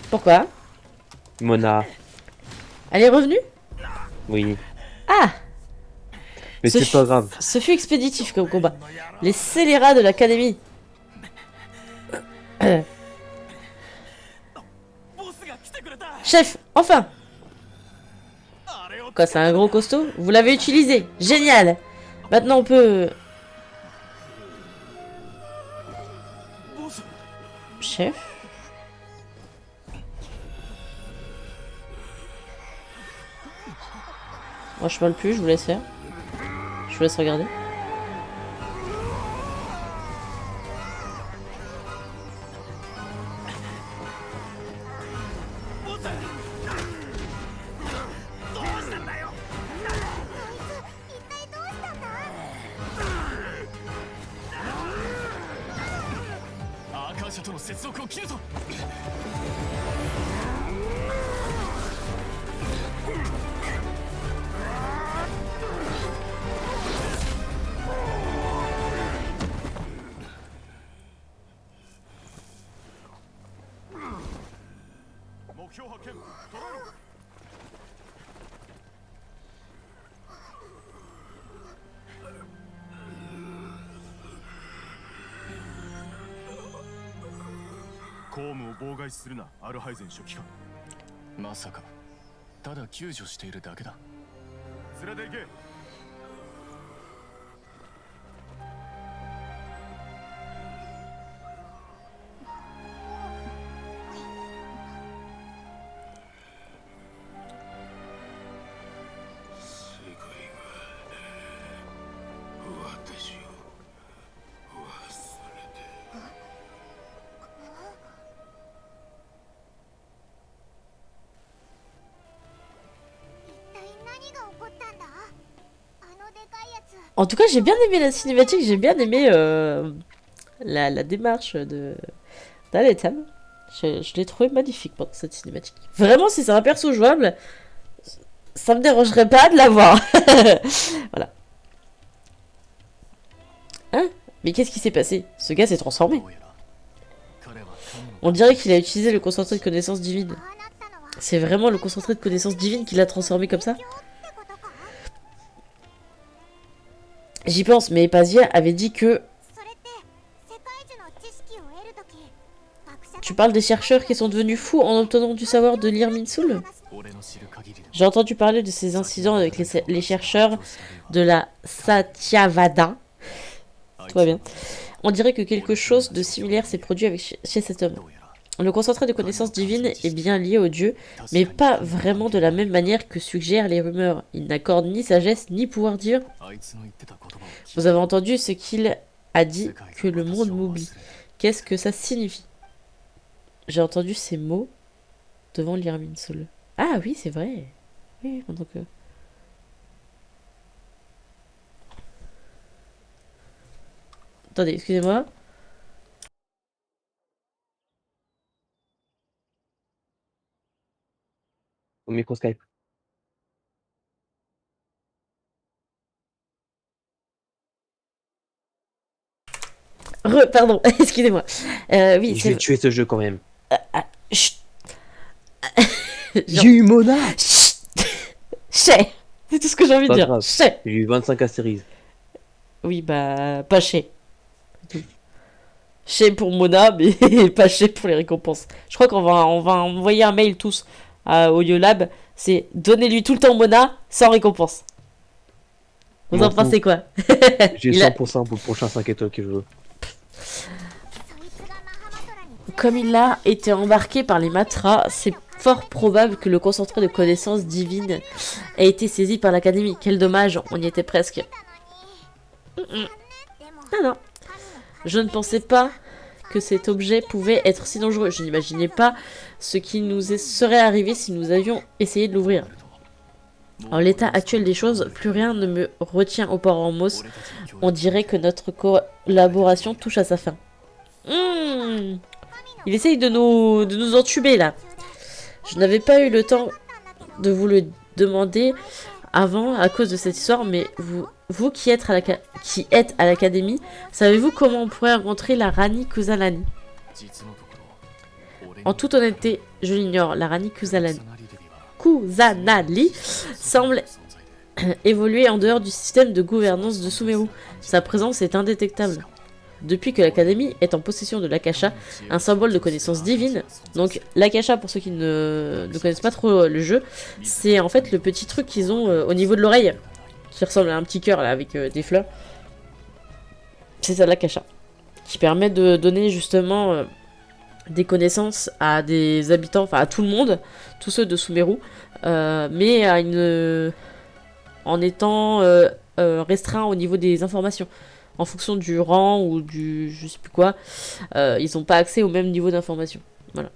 Pourquoi? Mona, Elle est revenue? oui. Ah. Mais c'est pas grave. Ce fut expéditif comme combat. Les scélérats de l'académie. Chef, enfin. Quoi, c'est un gros costaud? Vous l'avez utilisé. Génial. Maintenant on peut... Chef? Moi je parle plus, je vous laisse faire. Je vous laisse regarder. En tout cas, j'ai bien aimé la cinématique, j'ai bien aimé la démarche de d'Aletam. Je l'ai trouvé magnifique pendant cette cinématique. Vraiment, si c'est un perso jouable, ça me dérangerait pas de l'avoir. Voilà. Hein? Mais qu'est-ce qui s'est passé? Ce gars s'est transformé. On dirait qu'il a utilisé le concentré de connaissances divines. C'est vraiment le concentré de connaissances divines qui l'a transformé comme ça? J'y pense, mais Epazia avait dit que... Tu parles des chercheurs qui sont devenus fous en obtenant du savoir de l'Irmin Soul? J'ai entendu parler de ces incidents avec les chercheurs de la Satyavada. Tout va bien. On dirait que quelque chose de similaire s'est produit chez cet homme. Le concentré de connaissances divines est bien lié au dieu, mais pas vraiment de la même manière que suggèrent les rumeurs. Il n'accorde ni sagesse ni pouvoir divin. Vous avez entendu ce qu'il a dit, que le monde m'oublie. Qu'est-ce que ça signifie? J'ai entendu ces mots devant l'Irmin Soul. Ah oui, c'est vrai. Oui, donc... Attendez, excusez-moi. Au micro Skype. Pardon, excusez-moi. Oui, Je vais c'est... tuer ce jeu quand même. Chut. J'ai eu Mona. Chut. Chais. C'est tout ce que j'ai envie de Pas dire. grave. Chais. J'ai eu 25 Astéries. Oui, bah, pas chais. Chais pour Mona, mais pas chais pour les récompenses. Je crois qu'on va envoyer un mail tous au YoLab. C'est donnez-lui tout le temps Mona sans récompense. Vous M'en en pensez quoi? J'ai Il a- 100% pour le prochain 5 étoiles que je veux. Comme il a été embarqué par les matras, c'est fort probable que le concentré de connaissances divines ait été saisi par l'académie. Quel dommage, on y était presque. Non, non. Je ne pensais pas que cet objet pouvait être si dangereux. Je n'imaginais pas ce qui serait arrivé si nous avions essayé de l'ouvrir. En l'état actuel des choses, plus rien ne me retient au port Hormos. On dirait que notre collaboration touche à sa fin. Il essaye de nous entuber là. Je n'avais pas eu le temps de vous le demander avant à cause de cette histoire, mais vous qui êtes à l'académie, savez-vous comment on pourrait rencontrer la Rani Kusanali? En toute honnêteté, je l'ignore. La Rani Kusanali semble évoluer en dehors du système de gouvernance de Sumeru. Sa présence est indétectable. Depuis que l'Académie est en possession de l'Akasha, un symbole de connaissance divine. Donc l'Akasha, pour ceux qui ne connaissent pas trop le jeu, c'est en fait le petit truc qu'ils ont au niveau de l'oreille, qui ressemble à un petit cœur là avec des fleurs. C'est ça l'Akasha, qui permet de donner justement des connaissances à des habitants, enfin à tout le monde, tous ceux de Sumeru, mais à en étant restreint au niveau des informations. En fonction du rang ou du je sais plus quoi, ils n'ont pas accès au même niveau d'information. Voilà.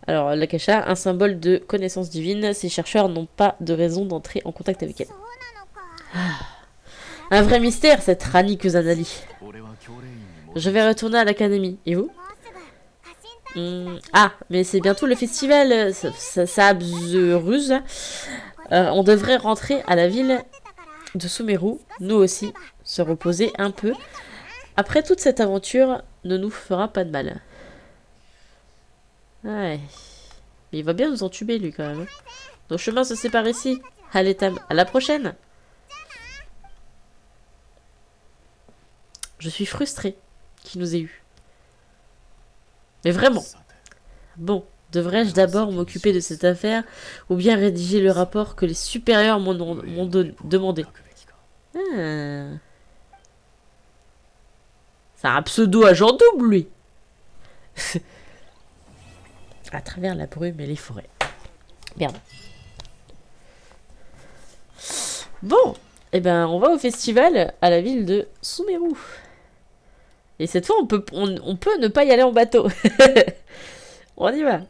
Alors, l'Akasha, un symbole de connaissance divine, ces chercheurs n'ont pas de raison d'entrer en contact avec elle. Un vrai mystère, cette Rani Kusanali. Je vais retourner à l'académie. Et vous? Ah, mais c'est bientôt le festival Sabzeruz. On devrait rentrer à la ville de Sumeru, nous aussi, se reposer un peu. Après toute cette aventure, ne nous fera pas de mal. Ouais. Mais il va bien nous entuber, lui, quand même. Nos chemins se séparent ici. Allez, Tam, à la prochaine. Je suis frustrée qu'il nous ait eu. Mais vraiment. Bon, devrais-je d'abord m'occuper de cette affaire ou bien rédiger le rapport que les supérieurs m'ont demandé? Ah. C'est un pseudo-agent double, lui. À travers la brume et les forêts. Merde. Bon, eh ben, on va au festival à la ville de Sumeru. Et cette fois, on peut ne pas y aller en bateau. On y va.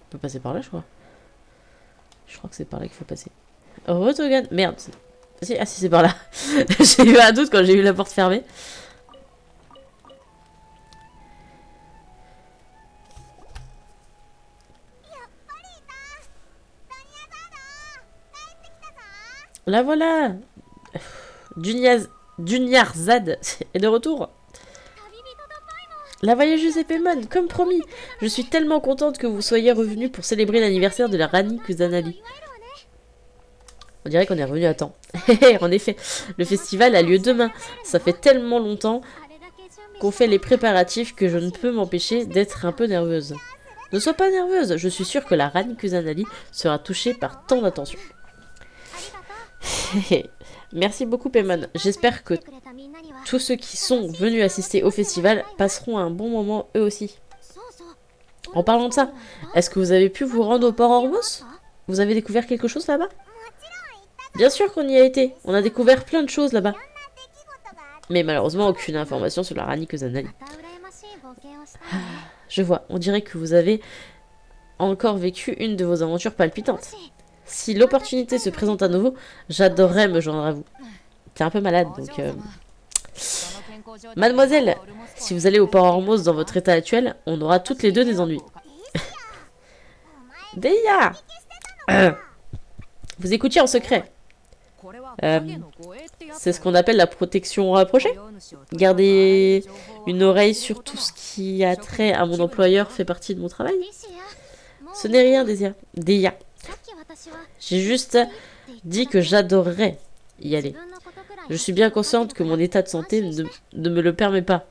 On peut passer par là, je crois. Je crois que c'est par là qu'il faut passer. Rotogan. Merde. Ah si, c'est par là. J'ai eu un doute quand j'ai eu la porte fermée. La voilà. Dunyarzad est de retour. La voyageuse Epemon, comme promis. Je suis tellement contente que vous soyez revenus pour célébrer l'anniversaire de la Rani Kusanali. On dirait qu'on est revenu à temps. En effet, le festival a lieu demain. Ça fait tellement longtemps qu'on fait les préparatifs que je ne peux m'empêcher d'être un peu nerveuse. Ne sois pas nerveuse, je suis sûre que la Rani Kusanali sera touchée par tant d'attention. Merci beaucoup, Pemon. J'espère que tous ceux qui sont venus assister au festival passeront un bon moment eux aussi. En parlant de ça, est-ce que vous avez pu vous rendre au port Hormos? Vous avez découvert quelque chose là-bas? Bien sûr qu'on y a été. On a découvert plein de choses là-bas. Mais malheureusement, aucune information sur la Rani Kusanali. Je vois, on dirait que vous avez encore vécu une de vos aventures palpitantes. Si l'opportunité se présente à nouveau, j'adorerais me joindre à vous. T'es un peu malade, donc... Mademoiselle, si vous allez au port Hormuz dans votre état actuel, on aura toutes les deux des ennuis. Deia Vous écoutiez en secret. C'est ce qu'on appelle la protection rapprochée. Garder une oreille sur tout ce qui a trait à mon employeur fait partie de mon travail. Ce n'est rien, Deia. J'ai juste dit que j'adorerais y aller. Je suis bien consciente que mon état de santé ne me le permet pas.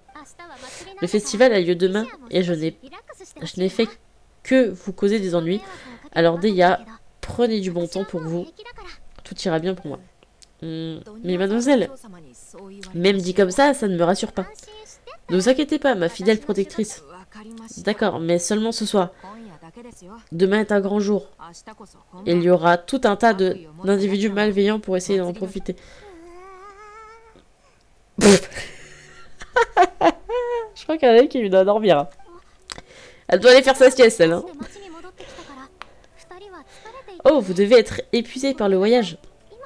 Le festival a lieu demain et je n'ai fait que vous causer des ennuis. Alors Deia, prenez du bon temps pour vous. Tout ira bien pour moi. Mais mademoiselle, même dit comme ça ne me rassure pas. Ne vous inquiétez pas, ma fidèle protectrice. D'accord, mais seulement ce soir. Demain est un grand jour. Il y aura tout un tas d'individus malveillants pour essayer d'en profiter. Je crois qu'il y en a qui lui doit dormir. Elle doit aller faire sa sieste, elle. Hein. Oh, vous devez être épuisé par le voyage.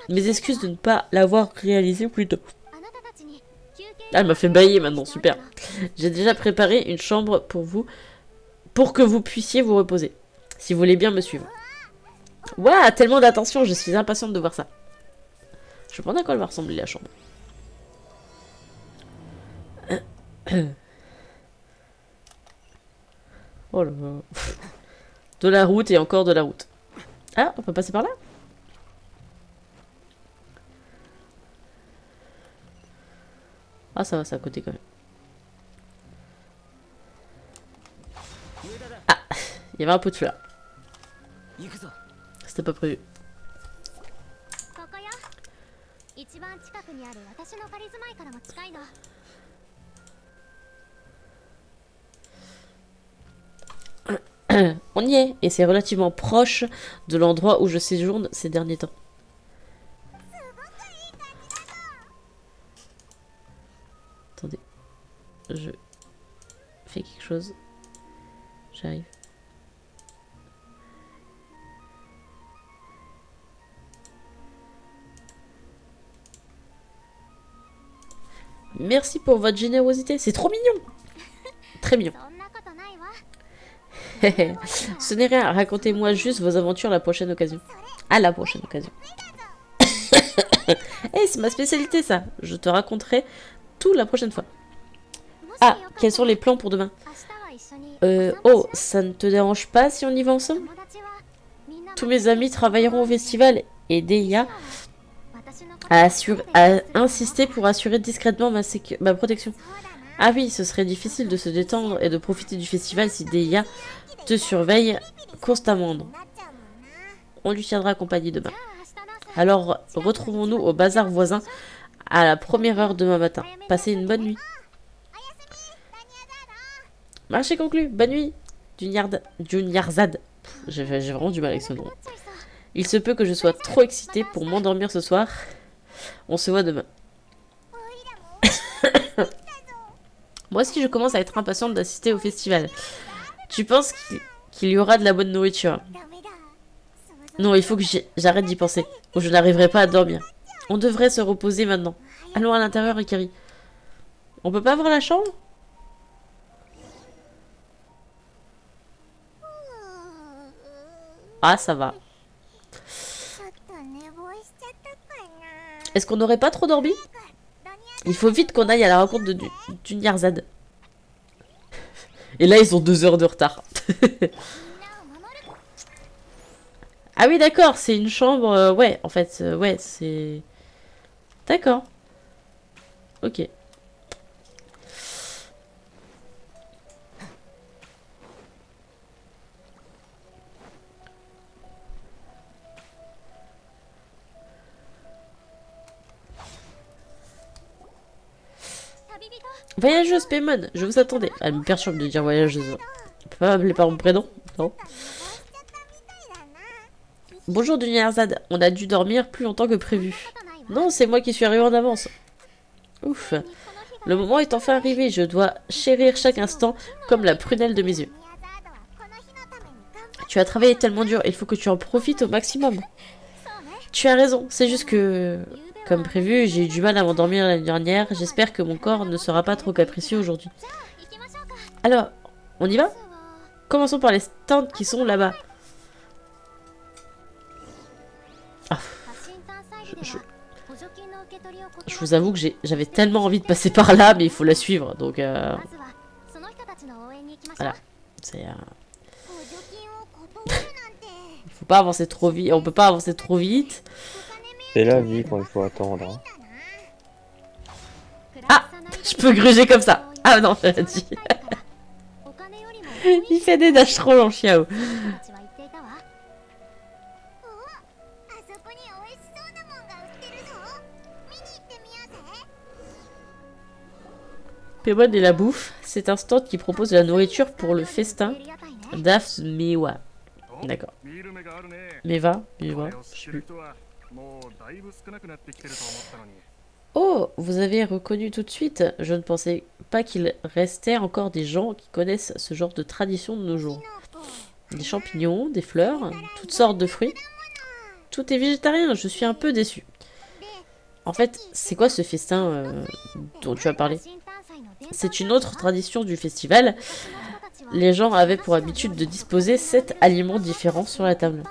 Mes excuses de ne pas l'avoir réalisé plus tôt. Ah, elle m'a fait bailler maintenant, super. J'ai déjà préparé une chambre pour vous, pour que vous puissiez vous reposer. Si vous voulez bien me suivre. Waouh, tellement d'attention, je suis impatiente de voir ça. Je me demande à quoi elle va ressembler la chambre. Oh là là. De la route et encore de la route. Ah, on peut passer par là? Ah, ça va, c'est à côté quand même. Ah, il y avait un pot de fleurs. C'était pas prévu. On y est, et c'est relativement proche de l'endroit où je séjourne ces derniers temps. Attendez. Je fais quelque chose. J'arrive. Merci pour votre générosité, c'est trop mignon. Très mignon. Ce n'est rien, racontez-moi juste vos aventures à la prochaine occasion. À la prochaine occasion. Eh, c'est ma spécialité ça. Je te raconterai tout la prochaine fois. Ah, quels sont les plans pour demain? Oh, ça ne te dérange pas si on y va ensemble? Tous mes amis travailleront au festival et Deia a insisté pour assurer discrètement ma protection. Ah oui, ce serait difficile de se détendre et de profiter du festival si Deia te surveille constamment. On lui tiendra compagnie demain. Alors, retrouvons-nous au bazar voisin à la première heure demain matin. Passez une bonne nuit. Marché conclu. Bonne nuit. Dunyarzad. J'ai vraiment du mal avec ce nom. Il se peut que je sois trop excitée pour m'endormir ce soir. On se voit demain. Moi aussi, je commence à être impatiente d'assister au festival. Tu penses qu'il y aura de la bonne nourriture? Non, il faut que j'arrête d'y penser, ou je n'arriverai pas à dormir. On devrait se reposer maintenant. Allons à l'intérieur, Ikari. On peut pas avoir la chambre? Ah, ça va. Est-ce qu'on n'aurait pas trop dormi? Il faut vite qu'on aille à la rencontre de Dunyarzad. Et là, ils ont 2 heures de retard. Ah oui, d'accord, c'est une chambre... ouais, en fait, ouais, c'est... D'accord. Ok. Voyageuse Paimon, je vous attendais. Elle me perturbe de dire voyageuse. On peut pas m'appeler par mon prénom? Non. Bonjour Dunyarzad, on a dû dormir plus longtemps que prévu. Non, c'est moi qui suis arrivé en avance. Ouf. Le moment est enfin arrivé, je dois chérir chaque instant comme la prunelle de mes yeux. Tu as travaillé tellement dur, il faut que tu en profites au maximum. Tu as raison, c'est juste que... Comme prévu, j'ai eu du mal à m'endormir l'année dernière. J'espère que mon corps ne sera pas trop capricieux aujourd'hui. Alors, on y va? Commençons par les stands qui sont là-bas. Ah, je vous avoue que j'avais tellement envie de passer par là, mais il faut la suivre. Donc, voilà. C'est... Il faut pas avancer trop vite. On peut pas avancer trop vite. C'est la vie quand il faut attendre. Hein. Ah, je peux gruger comme ça. Ah non, j'ai dit. Il fait des dash trop long, Chiao. Paimon et la bouffe, c'est un stand qui propose de la nourriture pour le festin d'Afsmiwa. D'accord. Meva, je sais plus. Oh, vous avez reconnu tout de suite. Je ne pensais pas qu'il restait encore des gens qui connaissent ce genre de tradition de nos jours. Des champignons, des fleurs, toutes sortes de fruits. Tout est végétarien, je suis un peu déçue. En fait, c'est quoi ce festin dont tu as parlé? C'est une autre tradition du festival. Les gens avaient pour habitude de disposer 7 aliments différents sur la table.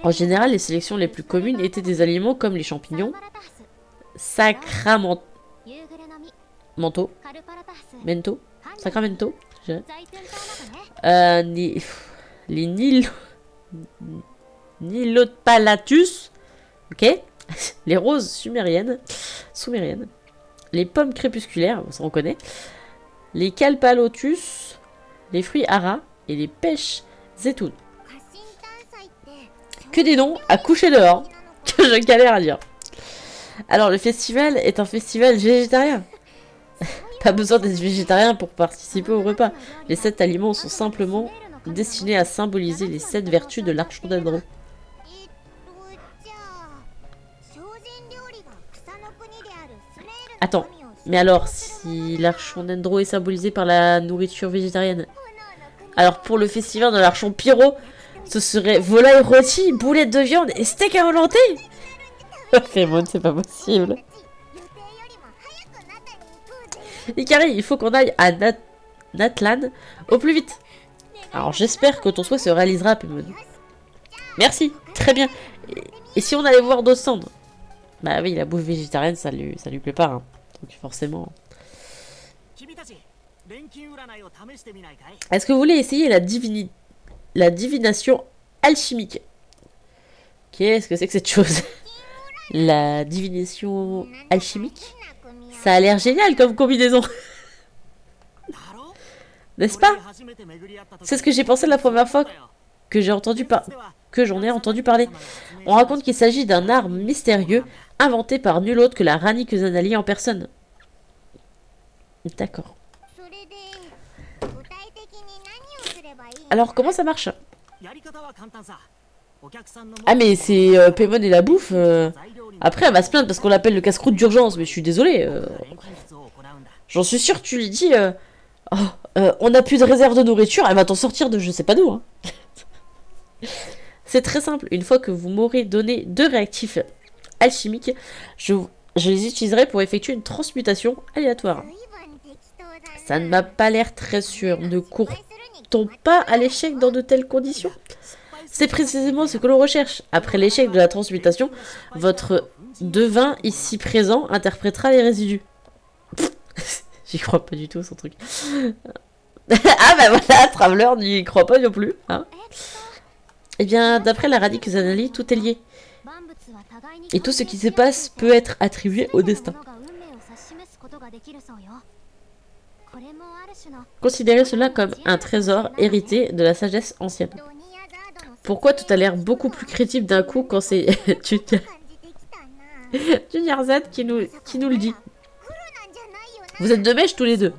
En général, les sélections les plus communes étaient des aliments comme les champignons, Sacramento, Mento, Sacramento, les Nilopalatus, ok, les roses sumériennes, les pommes crépusculaires, ça on connaît, les Calpalotus, les fruits haras et les pêches zétounes. Que des noms à coucher dehors, que je galère à dire. Alors, le festival est un festival végétarien. Pas besoin d'être végétarien pour participer au repas. Les 7 aliments sont simplement destinés à symboliser les 7 vertus de l'archon d'Andro. Attends, mais alors, si l'archon d'Andro est symbolisé par la nourriture végétarienne, alors pour le festival de l'archon Pyro, ce serait volaille rôtie, boulettes de viande et steak à volonté. Paimon, c'est pas possible. Ikari, il faut qu'on aille à Natlan au plus vite. Alors j'espère que ton souhait se réalisera, Paimon. Merci, très bien. Et si on allait voir d'autres stands? Bah oui, la bouffe végétarienne, ça lui plaît pas. Hein. Donc forcément... Est-ce que vous voulez essayer la divination alchimique? Qu'est-ce que c'est que cette chose? La divination alchimique? Ça a l'air génial comme combinaison. N'est-ce pas? C'est ce que j'ai pensé la première fois que j'en ai entendu parler. On raconte qu'il s'agit d'un art mystérieux inventé par nul autre que la Rani Kusanali en personne. D'accord. Alors, comment ça marche? Ah, mais c'est Paimon et la bouffe. Après, elle va se plaindre parce qu'on l'appelle le casse-croûte d'urgence, mais je suis désolée. J'en suis sûre, tu lui dis on n'a plus de réserve de nourriture, elle va t'en sortir de je sais pas d'où. Hein. C'est très simple. Une fois que vous m'aurez donné 2 réactifs alchimiques, je les utiliserai pour effectuer une transmutation aléatoire. Ça ne m'a pas l'air très sûr. Ne court-on pas à l'échec dans de telles conditions? C'est précisément ce que l'on recherche. Après l'échec de la transmutation, votre devin ici présent interprétera les résidus. J'y crois pas du tout, son truc. Ah bah voilà, Traveler n'y croit pas non plus. Hein. Eh bien, d'après la Rani Kusanali, tout est lié. Et tout ce qui se passe peut être attribué au destin. Considérez cela comme un trésor hérité de la sagesse ancienne. Pourquoi tout a l'air beaucoup plus crédible d'un coup quand c'est Junior Z qui nous le dit? Vous êtes de mèche tous les deux.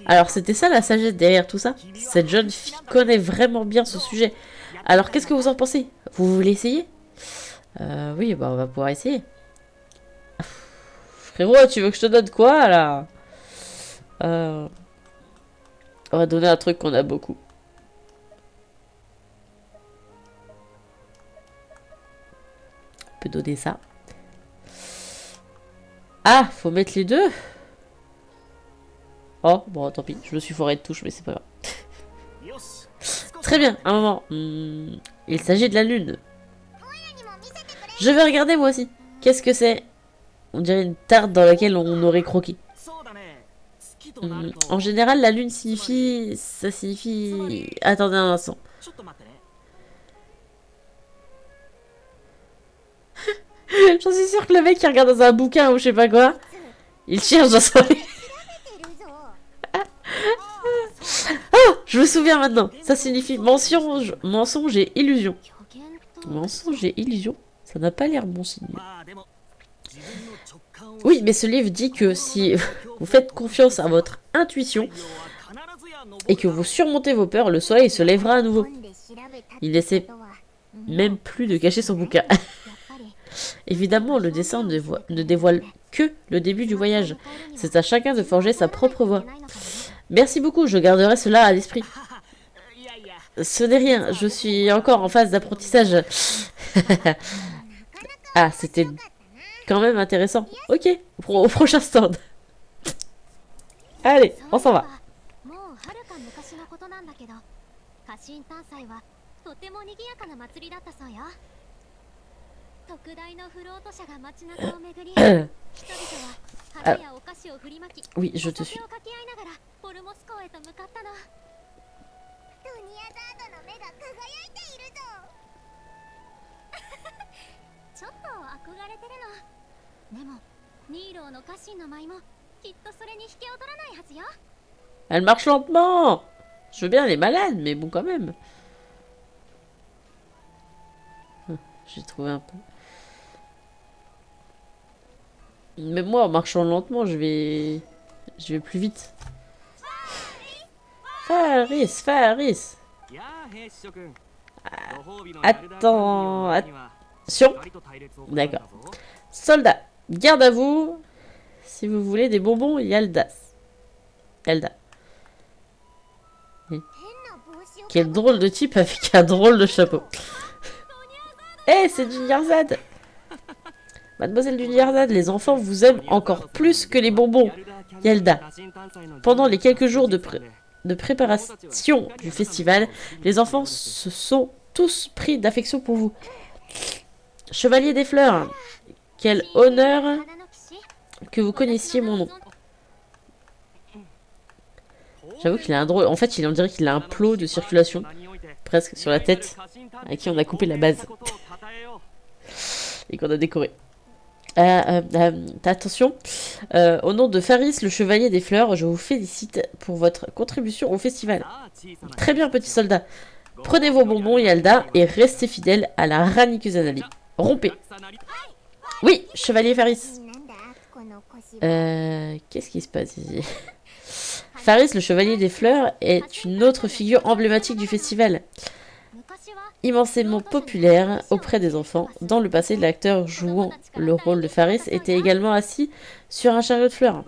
Alors c'était ça la sagesse derrière tout ça? Cette jeune fille connaît vraiment bien ce sujet. Alors qu'est-ce que vous en pensez? Vous voulez essayer? Oui, bah on va pouvoir essayer. Frérot, tu veux que je te donne quoi là? On va donner un truc qu'on a beaucoup. que donner ça. Ah, faut mettre les deux. Oh, bon, tant pis, je me suis foiré de touche, mais c'est pas grave. Très bien, un moment. Il s'agit de la lune. Je vais regarder moi aussi. Qu'est-ce que c'est? On dirait une tarte dans laquelle on aurait croqué. En général, la lune signifie... Ça signifie... Attendez un instant. J'en suis sûre que le mec qui regarde dans un bouquin ou je sais pas quoi, il cherche dans son... Ah, je me souviens maintenant. Ça signifie mensonge et illusion. Mensonge et illusion, ça n'a pas l'air bon signe. Oui, mais ce livre dit que si vous faites confiance à votre intuition et que vous surmontez vos peurs, le soleil se lèvera à nouveau. Il n'essaie même plus de cacher son bouquin. Évidemment, le dessin ne dévoile que le début du voyage. C'est à chacun de forger sa propre voie. Merci beaucoup, je garderai cela à l'esprit. Ce n'est rien, je suis encore en phase d'apprentissage. Ah, c'était quand même intéressant. Ok, au prochain stand. Allez, on s'en va. Ah, oui, je te suis. Elle marche lentement. Je veux bien, elle est malade, mais bon quand même. J'ai trouvé un peu. Mais moi, en marchant lentement, je vais plus vite. Faris. Attends. Attention. D'accord. Soldat, garde à vous. Si vous voulez des bonbons, Elda. Quel drôle de type avec un drôle de chapeau. Eh, c'est Dunyarzad. Mademoiselle Dunyarzad, les enfants vous aiment encore plus que les bonbons. Yelda. Pendant les quelques jours de préparation du festival, les enfants se sont tous pris d'affection pour vous. Chevalier des fleurs, quel honneur que vous connaissiez mon nom. J'avoue qu'il a un drôle... En fait, on dirait qu'il a un plot de circulation, presque, sur la tête, à qui on a coupé la base. Et qu'on a décoré. Attention. Au nom de Faris, le chevalier des fleurs, je vous félicite pour votre contribution au festival. Très bien, petit soldat. Prenez vos bonbons, Yalda, et restez fidèle à la Rani Kusanali. Rompez. Oui, chevalier Faris. Qu'est-ce qui se passe ici? Faris, le chevalier des fleurs, est une autre figure emblématique du festival. Immensément populaire auprès des enfants. Dans le passé, l'acteur jouant le rôle de Faris était également assis sur un chariot de fleurs.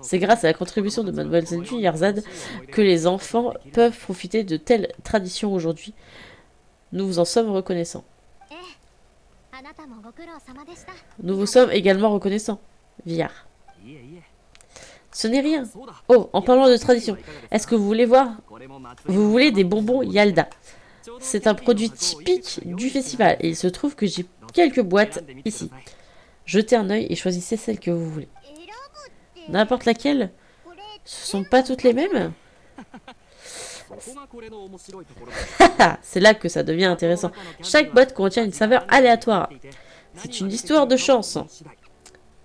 C'est grâce à la contribution de Mademoiselle Dunyarzad que les enfants peuvent profiter de telles traditions aujourd'hui. Nous vous en sommes reconnaissants. Nous vous sommes également reconnaissants, Villard. Ce n'est rien. Oh, en parlant de tradition, est-ce que vous voulez voir? Vous voulez des bonbons Yalda? C'est un produit typique du festival et il se trouve que j'ai quelques boîtes ici. Jetez un œil et choisissez celle que vous voulez. N'importe laquelle? Ce sont pas toutes les mêmes? C'est là que ça devient intéressant. Chaque boîte contient une saveur aléatoire. C'est une histoire de chance.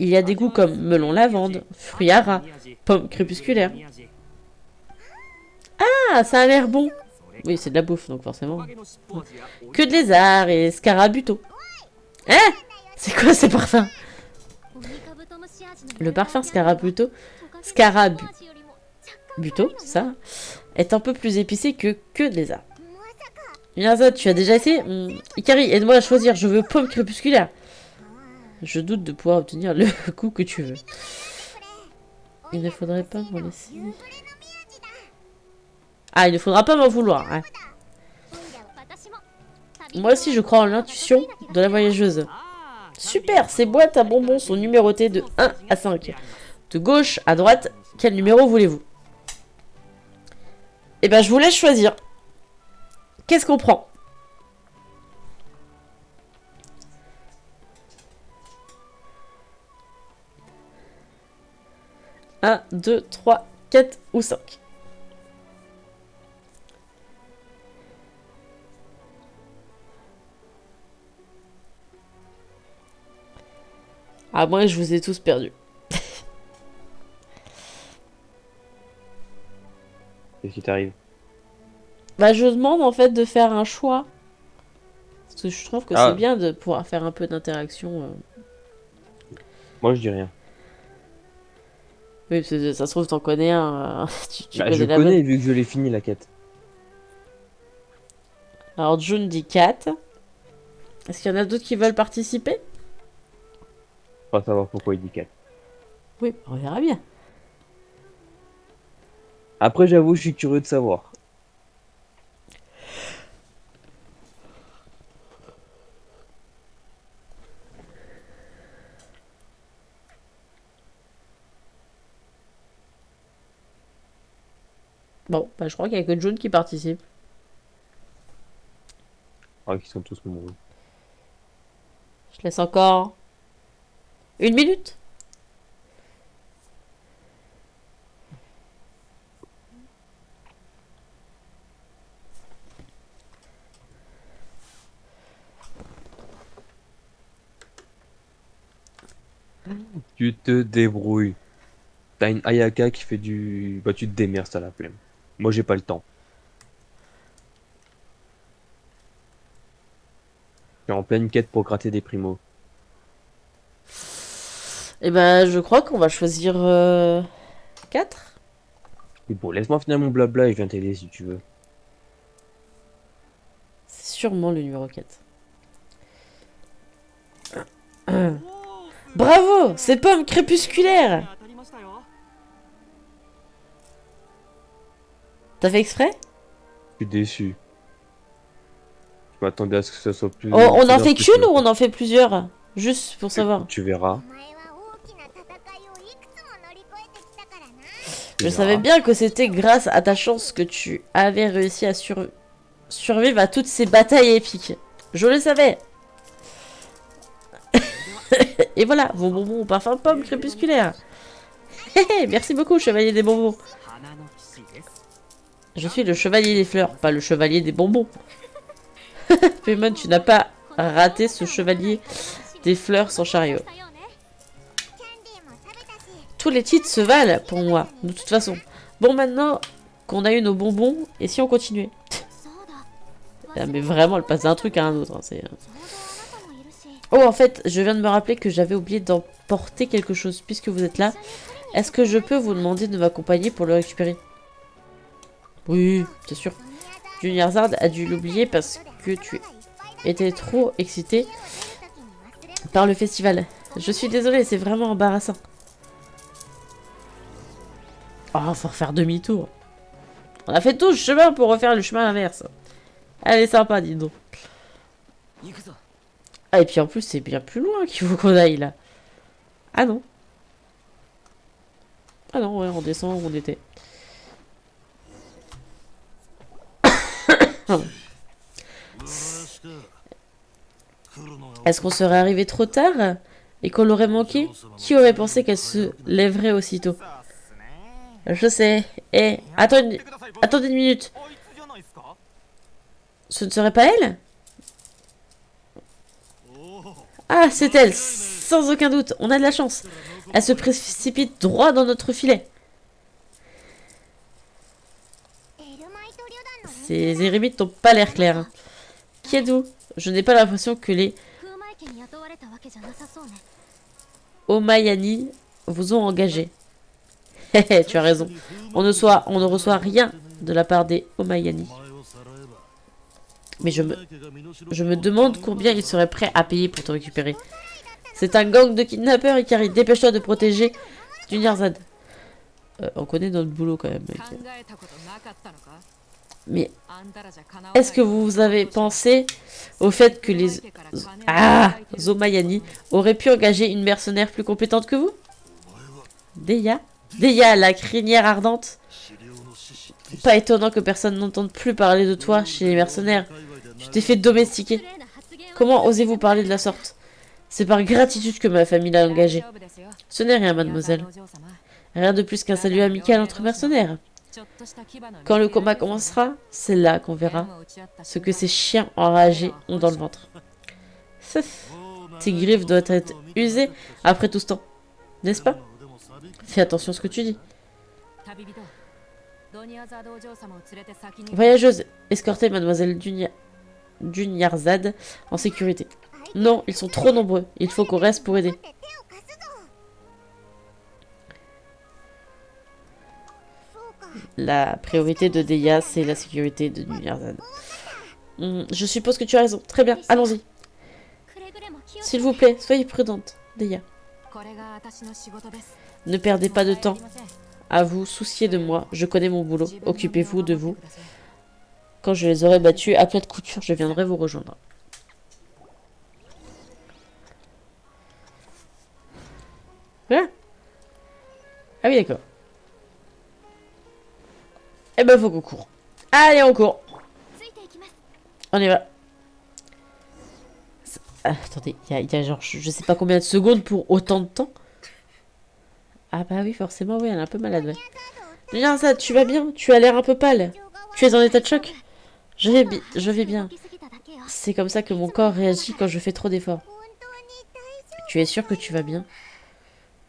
Il y a des goûts comme melon lavande, fruits à ras, pommes crépusculaires. Ah, ça a l'air bon. Oui, c'est de la bouffe, donc forcément. Que de lézards et scarabuto. Hein? C'est quoi ces parfums? Le parfum scarabuto, ça, est un peu plus épicé que de lézard. Mirzad, tu as déjà essayé? Ikari, aide-moi à choisir, je veux pomme crépusculaire. Je doute de pouvoir obtenir le goût que tu veux. Il ne faudrait pas m'en laisser... Ah, il ne faudra pas m'en vouloir. Hein. Moi aussi, je crois en l'intuition de la voyageuse. Super, ces boîtes à bonbons sont numérotées de 1 à 5. De gauche à droite, quel numéro voulez-vous? Eh ben, je vous laisse choisir. Qu'est-ce qu'on prend? Un, 2, 3, 4 ou 5. Ah, moi, je vous ai tous perdus. Qu'est-ce qui t'arrive? Bah, je demande en fait de faire un choix. Parce que je trouve que c'est bien de pouvoir faire un peu d'interaction. Moi, je dis rien. Oui, parce que ça se trouve, t'en connais un. Tu Bah, connais je la connais bonne. vu que je l'ai fini la quête. Alors, June dit 4. Est-ce qu'il y en a d'autres qui veulent participer? Pas savoir pourquoi il dit 4. Oui, on verra bien. Après, j'avoue, je suis curieux de savoir. Bon, bah, je crois qu'il y a que June qui participe. Ah, qu'ils sont tous nombreux. Je laisse encore 1 minute. Tu te débrouilles. T'as une Ayaka qui fait du... Bah, tu te démerdes, ça la flemme. Moi, j'ai pas le temps. Je suis en pleine quête pour gratter des primos. Et ben, je crois qu'on va choisir 4. Et bon, laisse-moi finir mon blabla et je viens t'aider si tu veux. C'est sûrement le numéro 4. Bravo, c'est Pomme crépusculaire. T'as fait exprès? Je suis déçu. Je m'attendais à ce que ça soit plus... On en plus fait qu'une ou impressionnant. on en fait plusieurs? Juste pour savoir. Tu verras. Tu Je verras. savais bien que c'était grâce à ta chance que tu avais réussi à survivre à toutes ces batailles épiques. Je le savais. Et voilà, vos bonbons au parfum pomme crépusculaire. Hé hé, merci beaucoup, chevalier des bonbons. Je suis le chevalier des fleurs, pas le chevalier des bonbons. Paimon, tu n'as pas raté ce chevalier des fleurs sans chariot. Tous les titres se valent pour moi, de toute façon. Bon, maintenant qu'on a eu nos bonbons, et si on continuait? Ah, mais vraiment, elle passe d'un truc à un autre. Hein, oh, en fait, je viens de me rappeler que j'avais oublié d'emporter quelque chose. Puisque vous êtes là, est-ce que je peux vous demander de m'accompagner pour le récupérer? Oui, c'est sûr. Junior Zard a dû l'oublier parce que tu étais trop excité par le festival. Je suis désolée, c'est vraiment embarrassant. Oh, faut refaire demi-tour. On a fait tout le chemin pour refaire le chemin inverse. Elle est sympa, dis donc. Ah, et puis en plus, c'est bien plus loin qu'il faut qu'on aille, là. Ah non. Ah non, ouais, on descend où on était. Est-ce qu'on serait arrivé trop tard et qu'on l'aurait manqué? Qui aurait pensé qu'elle se lèverait aussitôt? Je sais. Eh, attendez 1 minute. Ce ne serait pas elle? Ah, c'est elle, sans aucun doute. On a de la chance. Elle se précipite droit dans notre filet. Ces éremites n'ont pas l'air clairs. Hein. Qui êtes-vous? Je n'ai pas l'impression que les Omayani vous ont engagé. Hé, tu as raison. On ne reçoit rien de la part des Omayani. Mais je me demande combien ils seraient prêts à payer pour te récupérer. C'est un gang de kidnappeurs, Ikari. Dépêche-toi de protéger Junior Zad. On connaît notre boulot quand même. Mec. Mais est-ce que vous avez pensé au fait que les Zomayani auraient pu engager une mercenaire plus compétente que vous? Deya? Deya, la crinière ardente? Pas étonnant que personne n'entende plus parler de toi chez les mercenaires. Tu t'es fait domestiquer. Comment osez-vous parler de la sorte? C'est par gratitude que ma famille l'a engagé. Ce n'est rien, mademoiselle. Rien de plus qu'un salut amical entre mercenaires. Quand le combat commencera, c'est là qu'on verra ce que ces chiens enragés ont dans le ventre. Tes griffes doivent être usées après tout ce temps, n'est-ce pas? Fais attention à ce que tu dis. Voyageuse, escortez mademoiselle Dunyarzad en sécurité. Non, ils sont trop nombreux. Il faut qu'on reste pour aider. La priorité de Deya, c'est la sécurité de Dunyarzad. Je suppose que tu as raison. Très bien, allons-y. S'il vous plaît, soyez prudente, Deya. Ne perdez pas de temps à vous soucier de moi. Je connais mon boulot. Occupez-vous de vous. Quand je les aurai battus à plat de couture, je viendrai vous rejoindre. Voilà. Ah oui, d'accord. Eh ben, faut qu'on court. Allez, on court. On y va. Attendez, il y a genre, je sais pas combien de secondes pour autant de temps. Ah bah oui, forcément, oui, elle est un peu malade, ouais. Viens, ça, tu vas bien? Tu as l'air un peu pâle. Tu es en état de choc? Je vais bien. C'est comme ça que mon corps réagit quand je fais trop d'efforts. Tu es sûr que tu vas bien?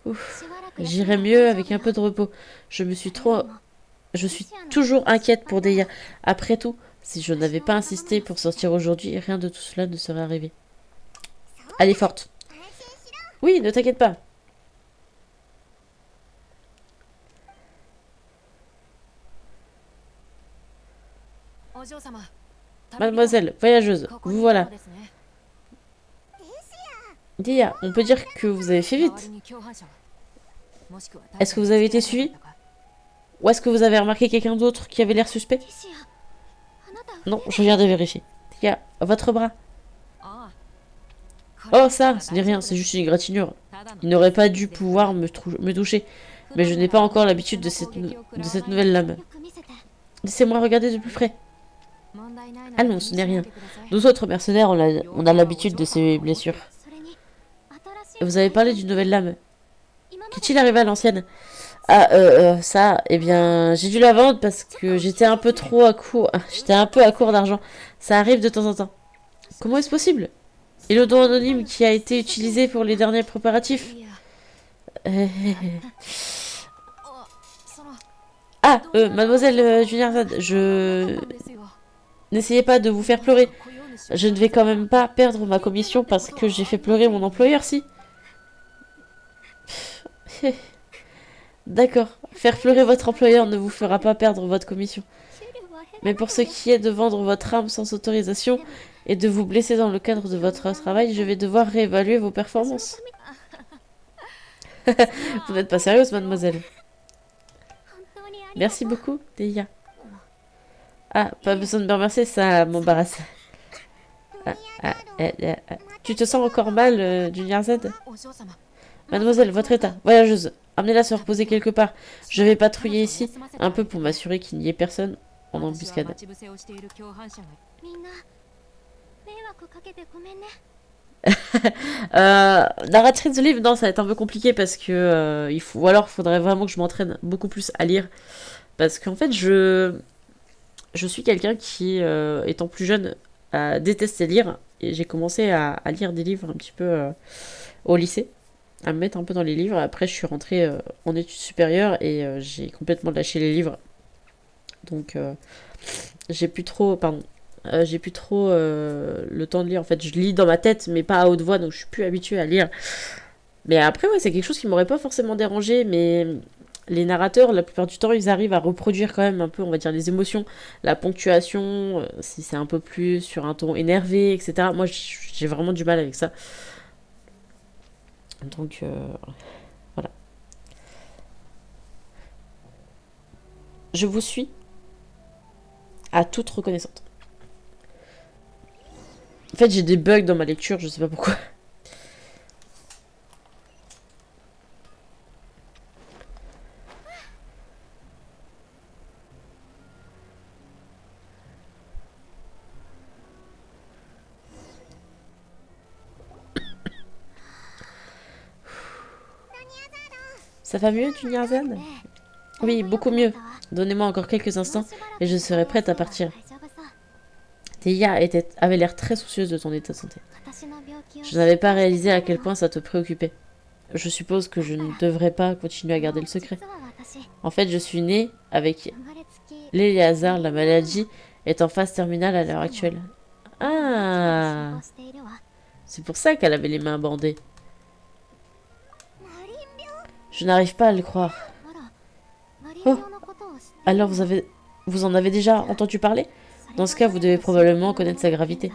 Ouf. J'irai mieux avec un peu de repos. Je suis toujours inquiète pour Deya. Après tout, si je n'avais pas insisté pour sortir aujourd'hui, rien de tout cela ne serait arrivé. Elle est forte. Oui, ne t'inquiète pas. Mademoiselle, voyageuse, vous voilà. Deya, on peut dire que vous avez fait vite. Est-ce que vous avez été suivi? Ou est-ce que vous avez remarqué quelqu'un d'autre qui avait l'air suspect? Non, je viens de vérifier. Deya, votre bras. Oh, ça, ce n'est rien, c'est juste une égratignure. Il n'aurait pas dû pouvoir me toucher. Mais je n'ai pas encore l'habitude de cette nouvelle lame. Laissez-moi regarder de plus près. Ah non, ce n'est rien. Nous autres mercenaires, on a l'habitude de ces blessures. Vous avez parlé d'une nouvelle lame. Qu'est-il arrivé à l'ancienne? Ah, ça, eh bien, j'ai dû la vendre parce que j'étais un peu à court d'argent. Ça arrive de temps en temps. Comment est-ce possible? Et le don anonyme qui a été utilisé pour les derniers préparatifs? Mademoiselle Juniarzad, N'essayez pas de vous faire pleurer. Je ne vais quand même pas perdre ma commission parce que j'ai fait pleurer mon employeur, si. D'accord. Faire pleurer votre employeur ne vous fera pas perdre votre commission. Mais pour ce qui est de vendre votre âme sans autorisation et de vous blesser dans le cadre de votre travail, je vais devoir réévaluer vos performances. Vous n'êtes pas sérieuse, mademoiselle. Merci beaucoup, Deya. Ah, pas besoin de me remercier, ça m'embarrasse. Tu te sens encore mal, Junior Z? Mademoiselle, votre état. Voyageuse, amenez-la se reposer quelque part. Je vais patrouiller ici, un peu pour m'assurer qu'il n'y ait personne en embuscade. Narratrice de livre, non, ça va être un peu compliqué parce que ou alors faudrait vraiment que je m'entraîne beaucoup plus à lire. Parce qu'en fait, je suis quelqu'un qui, étant plus jeune, a détesté lire. Et j'ai commencé à lire des livres un petit peu au lycée, à me mettre un peu dans les livres. Après, je suis rentrée en études supérieures et j'ai complètement lâché les livres. Donc, j'ai plus trop, le temps de lire. En fait, je lis dans ma tête, mais pas à haute voix, donc je suis plus habituée à lire. Mais après, ouais, c'est quelque chose qui m'aurait pas forcément dérangé, mais les narrateurs, la plupart du temps, ils arrivent à reproduire quand même un peu, on va dire, les émotions, la ponctuation, si c'est un peu plus sur un ton énervé, etc. Moi, j'ai vraiment du mal avec ça. Donc, voilà. Je vous suis. À toute reconnaissante. En fait, j'ai des bugs dans ma lecture, je sais pas pourquoi. Ça va mieux, Dunyarzad? Oui, beaucoup mieux. Donnez-moi encore quelques instants et je serai prête à partir. Théia avait l'air très soucieuse de ton état de santé. Je n'avais pas réalisé à quel point ça te préoccupait. Je suppose que je ne devrais pas continuer à garder le secret. En fait, je suis née avec l'Éléazar. La maladie est en phase terminale à l'heure actuelle. Ah, c'est pour ça qu'elle avait les mains bandées. Je n'arrive pas à le croire. Oh, alors vous en avez déjà entendu parler? Dans ce cas, vous devez probablement connaître sa gravité.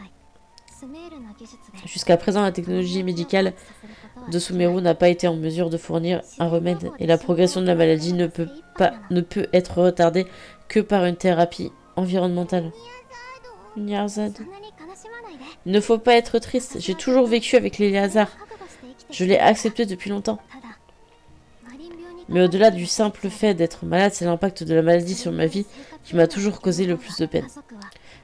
Jusqu'à présent, la technologie médicale de Sumeru n'a pas été en mesure de fournir un remède et la progression de la maladie ne peut être retardée que par une thérapie environnementale. Nyarzad. Il ne faut pas être triste, j'ai toujours vécu avec l'Éléazar. Je l'ai accepté depuis longtemps. Mais au-delà du simple fait d'être malade, c'est l'impact de la maladie sur ma vie qui m'a toujours causé le plus de peine.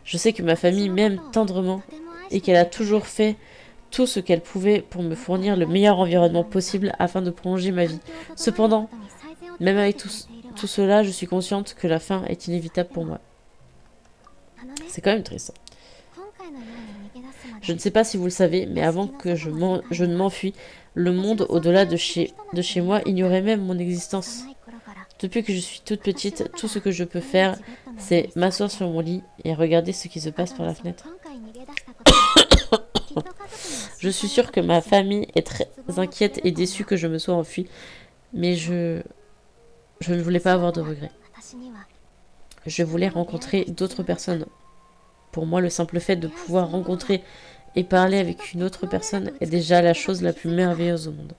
Je sais que ma famille m'aime tendrement et qu'elle a toujours fait tout ce qu'elle pouvait pour me fournir le meilleur environnement possible afin de prolonger ma vie. Cependant, même avec tout cela, je suis consciente que la fin est inévitable pour moi. C'est quand même triste. Je ne sais pas si vous le savez, mais avant que je ne m'enfuis, le monde au-delà de chez moi ignorait même mon existence. Depuis que je suis toute petite, tout ce que je peux faire, c'est m'asseoir sur mon lit et regarder ce qui se passe par la fenêtre. Je suis sûre que ma famille est très inquiète et déçue que je me sois enfuie, mais je ne voulais pas avoir de regrets. Je voulais rencontrer d'autres personnes. Pour moi, le simple fait de pouvoir rencontrer et parler avec une autre personne est déjà la chose la plus merveilleuse au monde.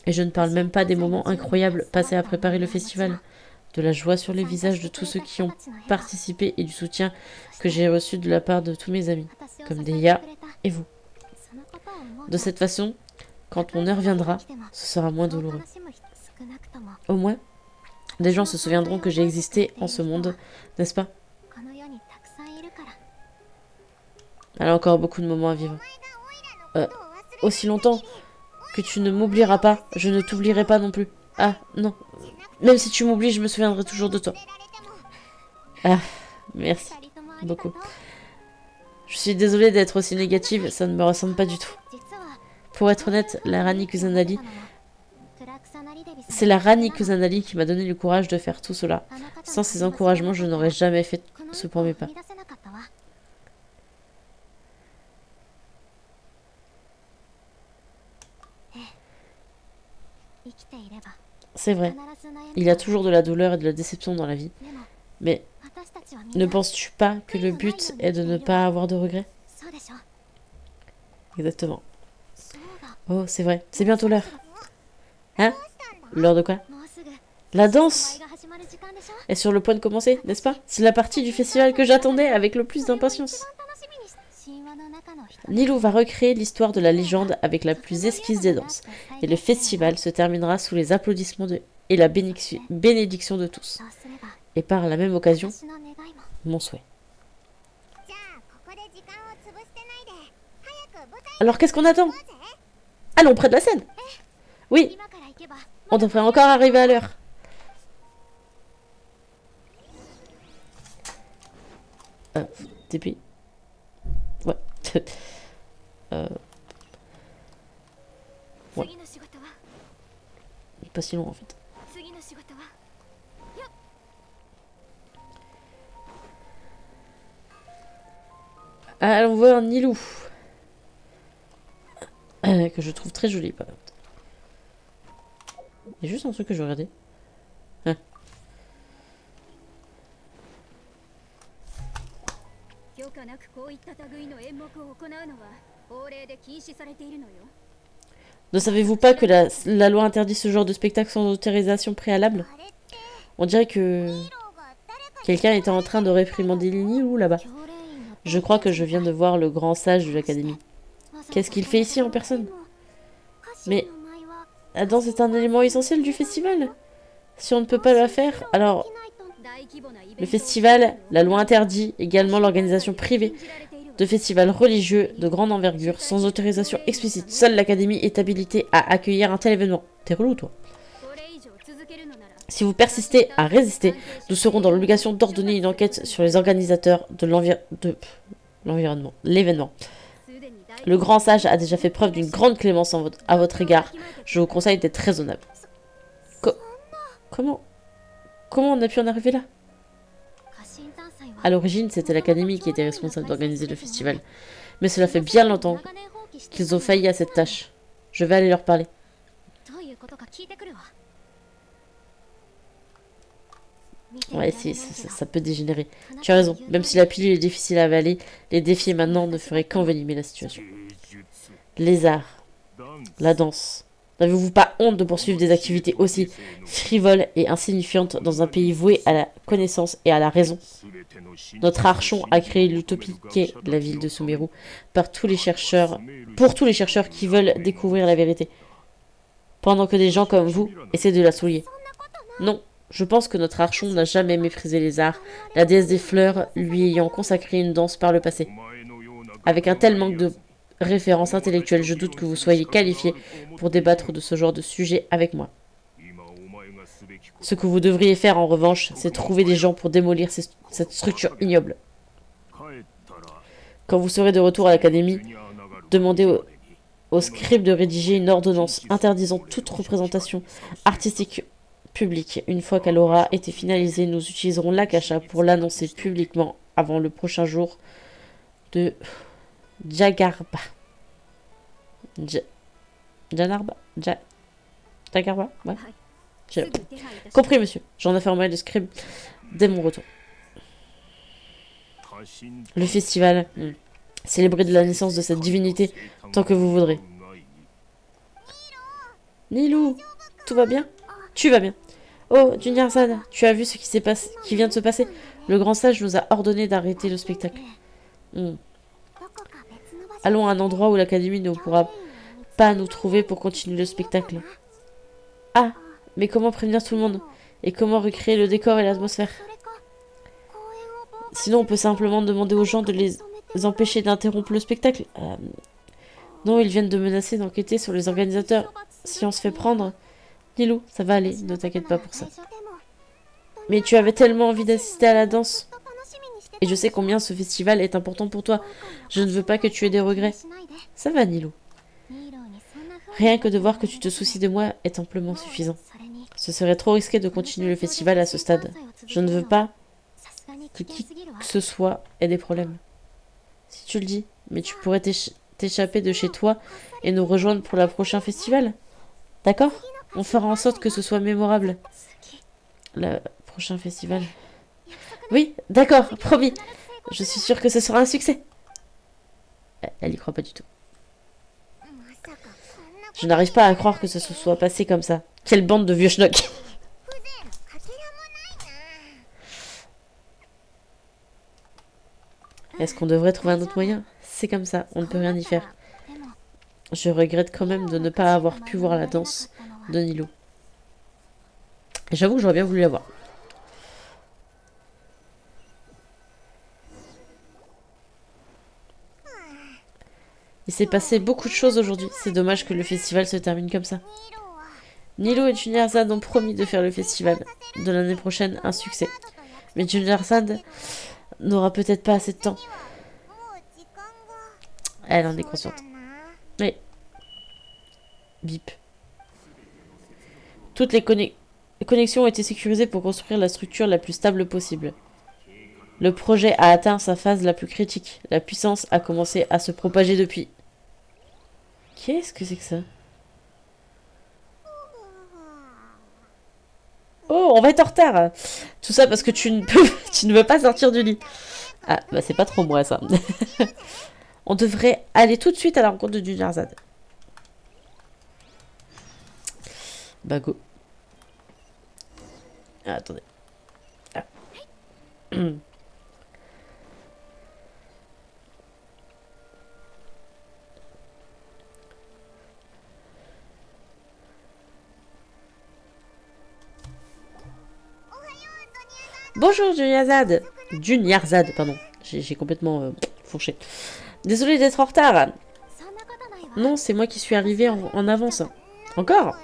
Et je ne parle même pas des moments incroyables passés à préparer le festival, de la joie sur les visages de tous ceux qui ont participé et du soutien que j'ai reçu de la part de tous mes amis, comme Deia et vous. De cette façon, quand mon heure viendra, ce sera moins douloureux. Au moins, des gens se souviendront que j'ai existé en ce monde, n'est-ce pas? Elle a encore beaucoup de moments à vivre. Aussi longtemps que tu ne m'oublieras pas, je ne t'oublierai pas non plus. Ah, non. Même si tu m'oublies, je me souviendrai toujours de toi. Ah, merci. Beaucoup. Je suis désolée d'être aussi négative, ça ne me ressemble pas du tout. Pour être honnête, c'est la Rani Kusanali qui m'a donné le courage de faire tout cela. Sans ses encouragements, je n'aurais jamais fait ce premier pas. C'est vrai, il y a toujours de la douleur et de la déception dans la vie. Mais ne penses-tu pas que le but est de ne pas avoir de regrets? Exactement. Oh, c'est vrai, c'est bientôt l'heure. Hein? L'heure de quoi? La danse est sur le point de commencer, n'est-ce pas? C'est la partie du festival que j'attendais avec le plus d'impatience. Nilou va recréer l'histoire de la légende avec la plus esquisse des danses. Et le festival se terminera sous les applaudissements et la bénédiction de tous. Et par la même occasion, mon souhait. Alors qu'est-ce qu'on attend? Allons près de la scène. Oui, on devrait encore arriver à l'heure. TP. Ouais. Ouais. Pas si long en fait. Allons voir Nilou. Que je trouve très jolie par contre. Il y a juste un truc que je regardais. Hein. Ne savez-vous pas que la loi interdit ce genre de spectacle sans autorisation préalable? On dirait que... Quelqu'un était en train de réprimander Nilou là-bas. Je crois que je viens de voir le grand sage de l'académie. Qu'est-ce qu'il fait ici en personne? Mais la danse est un élément essentiel du festival. Si on ne peut pas la faire, alors le festival, la loi interdit également l'organisation privée de festivals religieux de grande envergure sans autorisation explicite. Seule l'académie est habilitée à accueillir un tel événement. T'es relou, toi. Si vous persistez à résister, nous serons dans l'obligation d'ordonner une enquête sur les organisateurs de l'environnement, l'événement. Le grand sage a déjà fait preuve d'une grande clémence à votre égard. Je vous conseille d'être raisonnable. Comment on a pu en arriver là? À l'origine, c'était l'académie qui était responsable d'organiser le festival. Mais cela fait bien longtemps qu'ils ont failli à cette tâche. Je vais aller leur parler. Ouais, ça peut dégénérer. Tu as raison. Même si la pilule est difficile à avaler, les défis maintenant ne feraient qu'envenimer la situation. Les arts, la danse. N'avez-vous pas honte de poursuivre des activités aussi frivoles et insignifiantes dans un pays voué à la connaissance et à la raison? Notre archon a créé l'utopie qu'est la ville de Sumeru pour tous les chercheurs qui veulent découvrir la vérité. Pendant que des gens comme vous essaient de la souiller. Non, je pense que notre archon n'a jamais méprisé les arts, la déesse des fleurs lui ayant consacré une danse par le passé. Avec un tel manque de références intellectuelles, je doute que vous soyez qualifié pour débattre de ce genre de sujet avec moi. Ce que vous devriez faire en revanche, c'est trouver des gens pour démolir cette structure ignoble. Quand vous serez de retour à l'académie, demandez au scribe de rédiger une ordonnance interdisant toute représentation artistique publique. Une fois qu'elle aura été finalisée, nous utiliserons l'Akasha pour l'annoncer publiquement avant le prochain jour de Jagarba. Jagarba, ouais. Compris, monsieur. J'en informerai le scribe dès mon retour. Le festival. Célébrez de la naissance de cette divinité tant que vous voudrez. Nilou, tout va bien? Tu vas bien. Oh, Junior-san, tu as vu ce qui vient de se passer? Le grand sage nous a ordonné d'arrêter le spectacle. Allons à un endroit où l'académie ne pourra pas nous trouver pour continuer le spectacle. Ah, mais comment prévenir tout le monde? Et comment recréer le décor et l'atmosphère? Sinon, on peut simplement demander aux gens de les empêcher d'interrompre le spectacle. Non, ils viennent de menacer d'enquêter sur les organisateurs. Si on se fait prendre... Nilou, ça va aller, ne t'inquiète pas pour ça. Mais tu avais tellement envie d'assister à la danse. Et je sais combien ce festival est important pour toi. Je ne veux pas que tu aies des regrets. Ça va, Nilou. Rien que de voir que tu te soucies de moi est amplement suffisant. Ce serait trop risqué de continuer le festival à ce stade. Je ne veux pas que qui que ce soit ait des problèmes. Si tu le dis, mais tu pourrais t'échapper de chez toi et nous rejoindre pour le prochain festival. D'accord? On fera en sorte que ce soit mémorable. Le prochain festival. Oui, d'accord, promis. Je suis sûre que ce sera un succès. Elle y croit pas du tout. Je n'arrive pas à croire que ce se soit passé comme ça. Quelle bande de vieux schnocks. Est-ce qu'on devrait trouver un autre moyen? C'est comme ça, on ne peut rien y faire. Je regrette quand même de ne pas avoir pu voir la danse de Nilou. J'avoue que j'aurais bien voulu la voir. Il s'est passé beaucoup de choses aujourd'hui. C'est dommage que le festival se termine comme ça. Nilou et Junior-san ont promis de faire le festival de l'année prochaine un succès. Mais Junior-san n'aura peut-être pas assez de temps. Elle en est consciente. Mais... Bip. Toutes les connexions ont été sécurisées pour construire la structure la plus stable possible. Le projet a atteint sa phase la plus critique. La puissance a commencé à se propager depuis. Qu'est-ce que c'est que ça? Oh, on va être en retard. Tout ça parce que tu ne veux pas sortir du lit. Ah, bah c'est pas trop moi ça. On devrait aller tout de suite à la rencontre de Junior-san. Bah go. Ah, attendez. Ah. Bonjour Dunyarzad. Dunyarzad, pardon. J'ai complètement fourché. Désolé d'être en retard. Non, c'est moi qui suis arrivée en avance. Encore?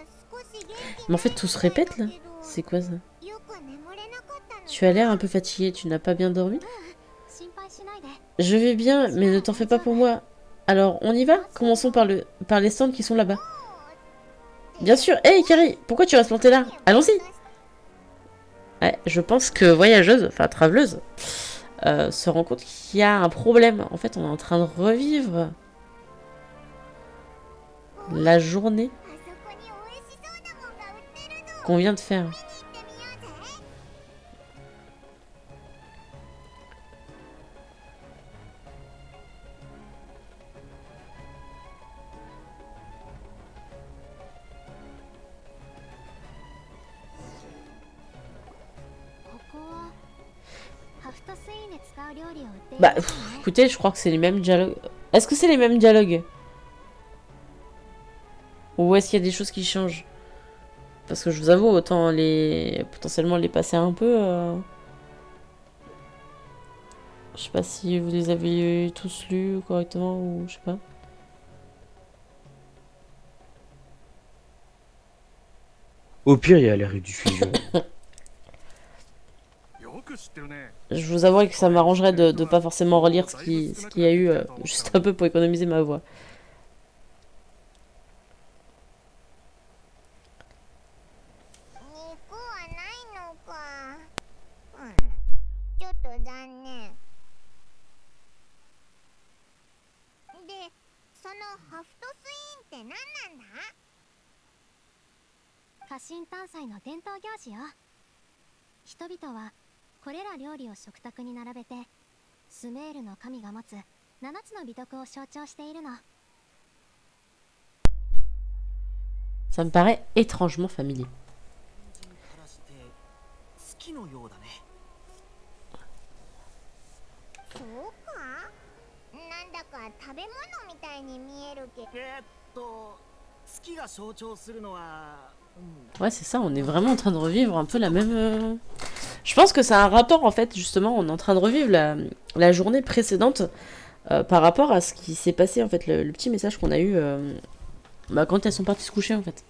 Mais en fait, tout se répète là. C'est quoi ça? Tu as l'air un peu fatigué, tu n'as pas bien dormi? Je vais bien, mais ne t'en fais pas pour moi. Alors, on y va? Commençons par les stands qui sont là-bas. Bien sûr. Hey, Carrie, pourquoi tu restes planté là? Allons-y. Ouais, je pense que voyageuse, enfin traveleuse, se rend compte qu'il y a un problème. En fait, on est en train de revivre la journée qu'on vient de faire. Bah, écoutez, je crois que c'est les mêmes dialogues. Est-ce que c'est les mêmes dialogues? Ou est-ce qu'il y a des choses qui changent? Parce que je vous avoue, autant potentiellement les passer un peu. Je sais pas si vous les avez tous lus correctement ou je sais pas. Au pire, il y a les rediffusions. Je vous avoue que ça m'arrangerait de pas forcément relire ce qu'il y a eu juste un peu pour économiser ma voix. 肉はないのか。ちょっと残念。で、そのハフトスイーンって何なんだ？家臣探査の伝統行事よ。人々はこれら料理を食卓に並べてスメールの神が持つ7つの美徳を象徴しているの。 Ça me paraît étrangement familier. そうか？なんだか食べ物みたいに見えるけど。月が象徴するのは Ouais, c'est ça, on est vraiment en train de revivre un peu la même... Je pense que ça a un rapport, en fait, justement, on est en train de revivre la journée précédente par rapport à ce qui s'est passé, en fait, le petit message qu'on a eu bah, quand elles sont parties se coucher, en fait.